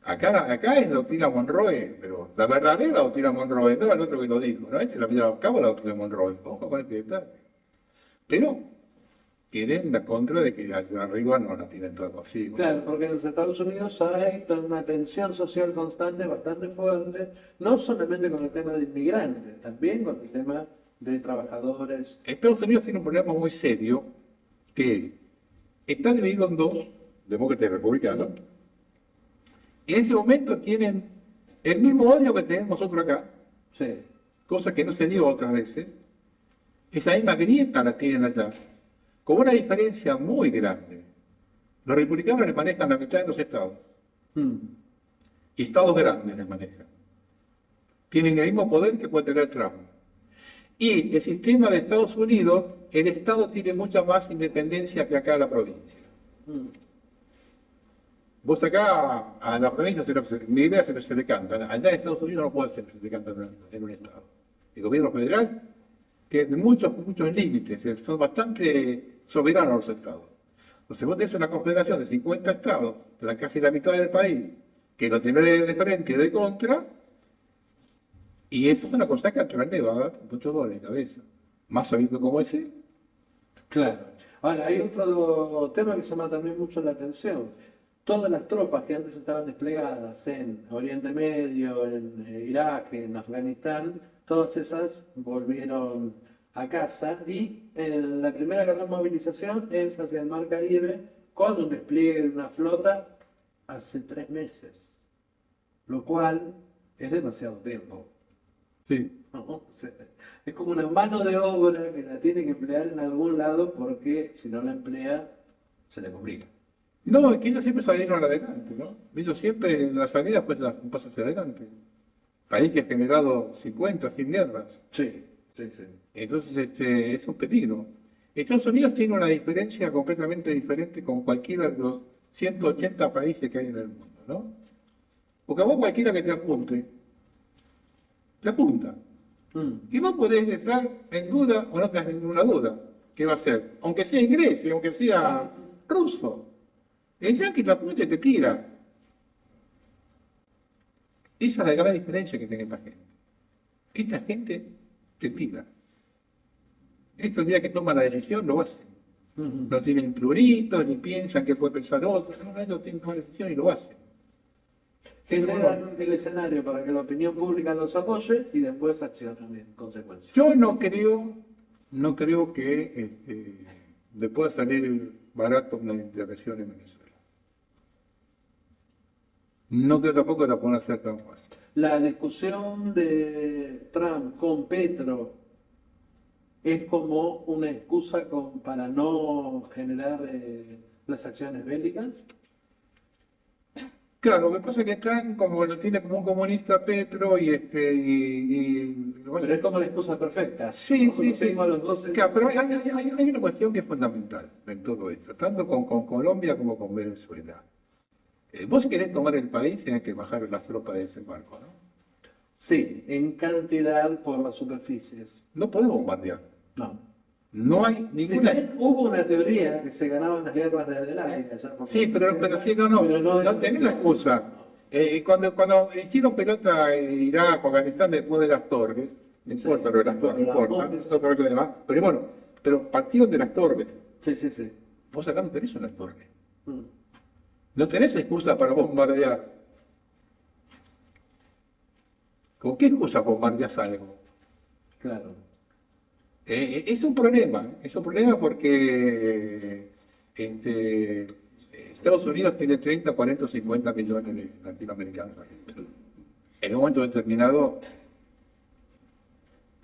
acá es doctrina Monroe, pero la verdadera doctrina Monroe, no el otro que lo dijo, ¿no? La vida a cabo la doctrina Monroe, ojo con este detalle. Pero tienen la contra de que arriba no la tienen todo posible. Claro, porque en los Estados Unidos hay toda una tensión social constante bastante fuerte, no solamente con el tema de inmigrantes, también con el tema de trabajadores. Estados Unidos tiene un problema muy serio, que está dividido en dos, demócratas y republicanos. En ese momento tienen el mismo odio que tenemos nosotros acá, Sí. cosa que no se dio otras veces. Esa misma grieta la tienen allá, con una diferencia muy grande. Los republicanos le manejan la mitad de los estados y estados grandes les manejan. Tienen el mismo poder que puede tener Trump. Y el sistema de Estados Unidos, el Estado tiene mucha más independencia que acá la provincia. Vos acá a la provincia mi idea se le canta. Allá en Estados Unidos no puede ser que se le canta en un Estado. El gobierno federal tiene muchos límites, son bastante soberanos los Estados. Entonces vos tenés una confederación de 50 Estados, casi la mitad del país, que lo tenés de frente y de contra, y eso es una cosa que a Trump le va a dar muchos dólares de cabeza. Más sabiendo cómo es él. Claro. Ahora, hay otro tema que llama también mucho la atención. Todas las tropas que antes estaban desplegadas en Oriente Medio, en Irak, en Afganistán, todas esas volvieron a casa y en la primera gran movilización es hacia el Mar Caribe con un despliegue de una flota hace 3 meses, lo cual es demasiado tiempo. Sí. ¿No? O sea, es como una mano de obra que la tiene que emplear en algún lado porque si no la emplea se le complica. No, es que ellos siempre salieron adelante, ¿no? Ellos siempre en la salida pues un paso hacia adelante. País que ha generado 50, 100 guerras. Sí, sí, sí. Entonces es un peligro. Estados Unidos tiene una diferencia completamente diferente con cualquiera de los 180 países que hay en el mundo, ¿no? Porque a vos cualquiera que te apunte, te apunta. Y vos podés estar en duda o no estás en ninguna duda. ¿Qué va a hacer? Aunque sea inglés, aunque sea ruso. El yanqui te apunta y te tira. Esa es la gran diferencia que tiene esta gente. Esta gente te tira. Estos días que toman la decisión lo hacen. No tienen pluritos, ni piensan que puede pensar otro. No, ellos tienen la decisión y lo hacen. Generan el escenario para que la opinión pública los apoye y después accionan en consecuencia. Yo no creo que le pueda salir barato una intervención en Venezuela. No creo tampoco que la puedan hacer tan fácil. La discusión de Trump con Petro es como una excusa para no generar las acciones bélicas. Claro, lo que pasa es que Trump, como lo tiene como un comunista Petro y bueno, Pero es como la excusa perfecta. sí. Tengo a los dos Claro, pero hay una cuestión que es fundamental en todo esto, tanto con Colombia como con Venezuela. Vos si querés tomar el país, tenés que bajar las tropas de ese barco, ¿no? Sí, en cantidad por las superficies. No podés bombardear. No. No hay Si ninguna... bien hubo una teoría que se ganaban las guerras desde el aire. Sí, pero sí, no tenés la excusa. Cuando hicieron pelota Irak o Afganistán después de las torres, no importa lo de las torres, no importa, no creo que demás, pero bueno, pero partieron de las torres. Sí. Vos acá no tenés unas torres. No tenés excusa para bombardear. ¿Con qué excusa bombardeas algo? Claro. Es un problema porque Estados Unidos tiene 30, 40, 50 millones de latinoamericanos. En un momento determinado,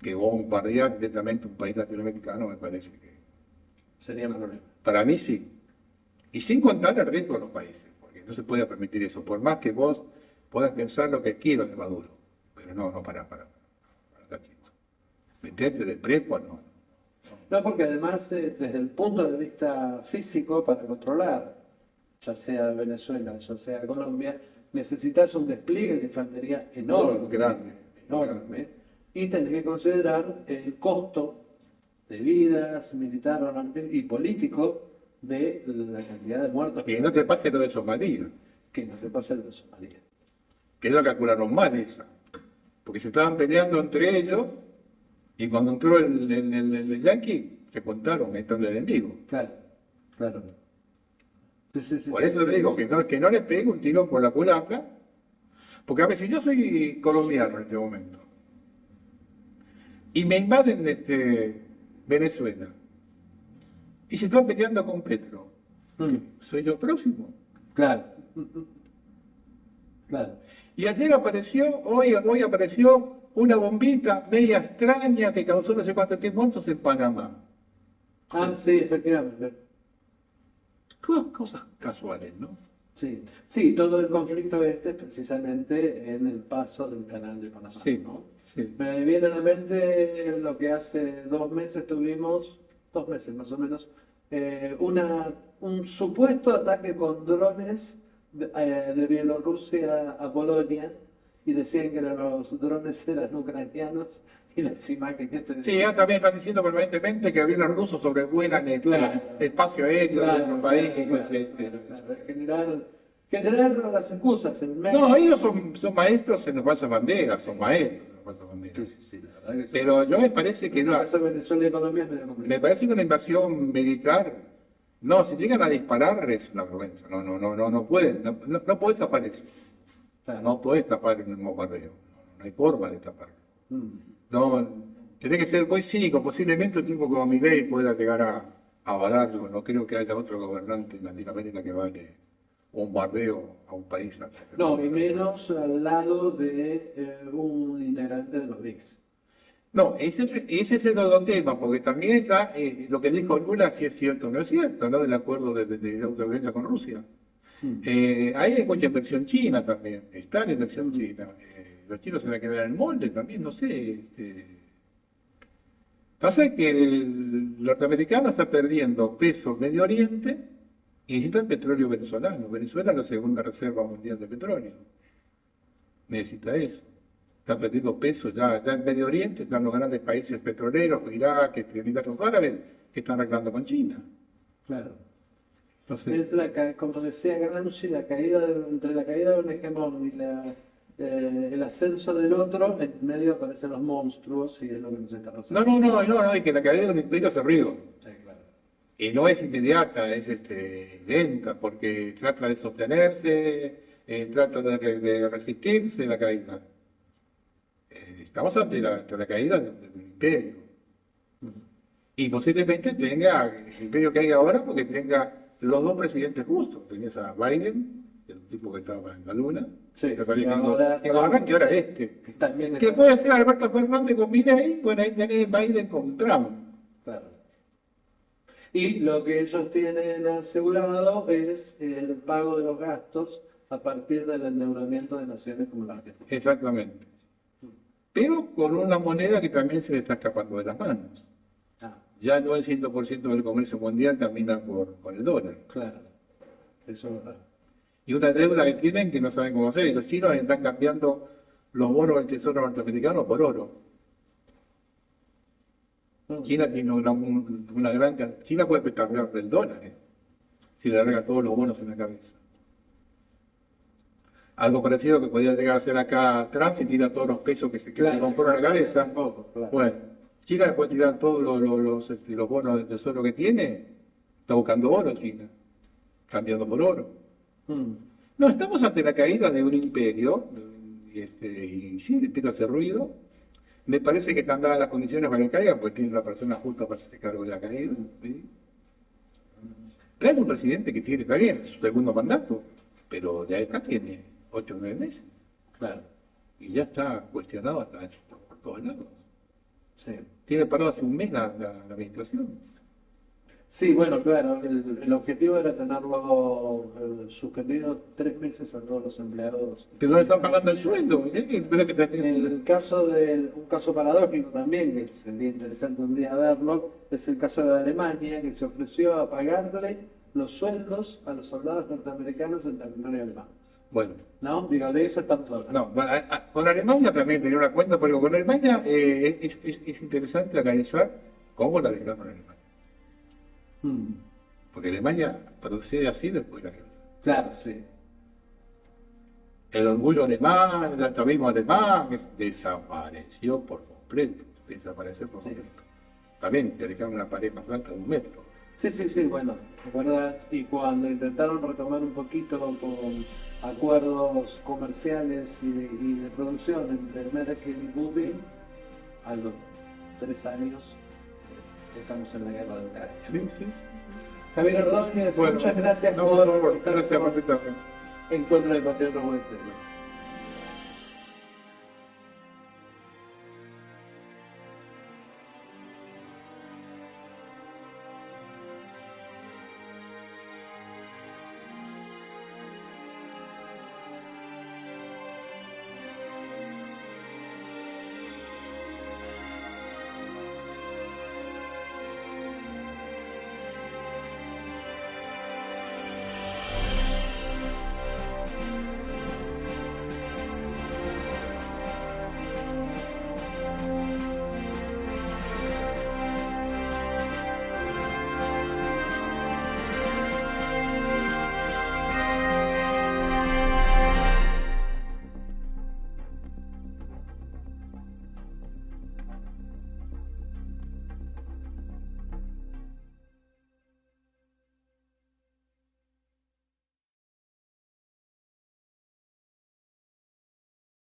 que bombardear directamente un país latinoamericano me parece que Sería un problema. para mí sí. Y sin contar el riesgo de los países, porque no se puede permitir eso, por más que vos puedas pensar lo que quieras de Maduro. Pero no, para meterte de prepo, no. No, porque además, desde el punto de vista físico, para controlar, ya sea Venezuela, ya sea Colombia, necesitas un despliegue de infantería enorme. Enorme. Y tenés que considerar el costo de vidas, militar y político, de la cantidad de muertos. Que no te pase lo de Somalia. Que no te pase lo de Somalia. Que lo calcularon mal esa. Porque se estaban peleando entre ellos y cuando entró el yanqui se contaron, ahí está el enemigo. Claro. Sí, por eso te digo que no le pegue un tiro por la culata, porque a ver, si yo soy colombiano en este momento y me invaden Venezuela y se están peleando con Petro, ¿soy yo próximo? Claro. Y ayer hoy apareció una bombita media extraña que causó no sé cuántos muertos en Panamá. Sí, efectivamente. Cosas casuales, ¿no? Sí, sí, todo el conflicto este es precisamente en el paso del canal de Panamá, Sí, ¿no? sí. Me viene a la mente lo que hace 2 meses tuvimos, 2 meses más o menos, un supuesto ataque con drones de Bielorrusia a Polonia y decían que los drones eran ucranianos y las imágenes Sí, ya también están diciendo permanentemente que aviones rusos sobrevuelan el Claro. espacio aéreo de Claro, nuestro país. claro, Sí, sí, claro. Generar las excusas en medio. No, ellos son maestros en los falsas banderas, son maestros en los falsas banderas. Sí, sí, sí, la verdad que sí. Pero yo me parece que En el no, caso de Venezuela y Colombia es medio me complicado. parece que una invasión militar, no, si llegan a disparar es una vergüenza, no pueden, no puedes tapar eso, Claro. no puedes tapar un bombardeo, no hay forma de taparlo. Mm. No, tiene que ser muy cínico, posiblemente un tipo como Milei pueda llegar a avalarlo, no creo que haya otro gobernante en Latinoamérica que vale un bombardeo a un país. No, y menos al lado de un integrante de los BRICS. No, ese es el otro tema, porque también está lo que dijo Lula, si es cierto o no es cierto, ¿no? Del acuerdo de autodefensa con Rusia. Mm. Ahí hay mucha inversión china también, está la inversión china. Los chinos se van a quedar en el molde también, no sé. Pasa que el norteamericano está perdiendo peso en Medio Oriente y necesita el petróleo venezolano. Venezuela es la segunda reserva mundial de petróleo. Necesita eso. Está perdiendo peso ya en Medio Oriente, están los grandes países petroleros, Irak, Emiratos Árabes, que están arreglando con China. Claro. Entonces, Como decía Gramsci, entre la caída de un hegemón y el ascenso del otro, en medio aparecen los monstruos y es lo que nos está pasando. no, es que la caída de un imperio hace ruido. Sí, claro. Y no es inmediata, es lenta, porque trata de sostenerse, trata de resistirse a la caída. Estamos ante la caída del imperio. Y posiblemente tenga, el imperio que hay ahora, porque tenga los dos presidentes justos. Tenías a Biden, el tipo que estaba en la luna, Sí, que parece y ahora que ahora este. también Que está- puede ser Alberto Fernández con Milei, bueno, ahí tenés Biden con Trump. Claro. Y lo que ellos tienen asegurado es el pago de los gastos a partir del endeudamiento de naciones como la Argentina. Exactamente. Pero con una moneda que también se le está escapando de las manos. Ah, Ya no el 100% del comercio mundial camina por el dólar. claro. Eso es verdad. Y una deuda que tienen que no saben cómo hacer. Y los chinos están cambiando los bonos del Tesoro norteamericano por oro. China tiene una gran cantidad. China puede petardear del dólar, si le rega todos los bonos en la cabeza. Algo parecido que podría llegar a hacer acá Trump si tira todos los pesos que se compró en la cabeza. Tampoco, claro. Bueno, China le puede tirar todos los bonos del tesoro que tiene. Está buscando oro China, cambiando por oro. Mm. No, estamos ante la caída de un imperio, y sí, el imperio hace ruido. Me parece que están dadas las condiciones para que caiga, porque tiene la persona justa para hacerse cargo de la caída. ¿Sí? Hay un presidente que tiene, está bien, su segundo mandato, pero de acá tiene 8 o 9 meses. Claro. Y ya está cuestionado hasta por todos lados. Sí. Tiene parado hace un mes la administración. Sí, bueno, claro, el objetivo era tenerlo suspendido 3 meses a todos los empleados. Pero no le están pagando el sueldo. Pero que Un caso paradójico también, que sería interesante un día verlo, es el caso de Alemania, que se ofreció a pagarle los sueldos a los soldados norteamericanos en territorio alemán. Bueno, ¿No? Digo, de eso estamos hablando. no, bueno, con Alemania también tenía una cuenta, pero con Alemania es interesante analizar cómo la dejaron en Alemania. Mm. Porque Alemania procede así después de la guerra. Claro, sí. El orgullo alemán, el atavismo alemán, desapareció por completo. Desapareció por Sí. completo. También te dejaron una pared más alta de 1 metro. Sí, bueno, ¿verdad? Y cuando intentaron retomar un poquito con acuerdos comerciales y de producción entre Merkel y Putin, a los 3 años estamos en la guerra de Ucrania. Sí, sí. Javier Ordóñez, Bueno, muchas gracias no, por por favor, estar gracias con por invitarme. Encuentro de Patriotas Web TV.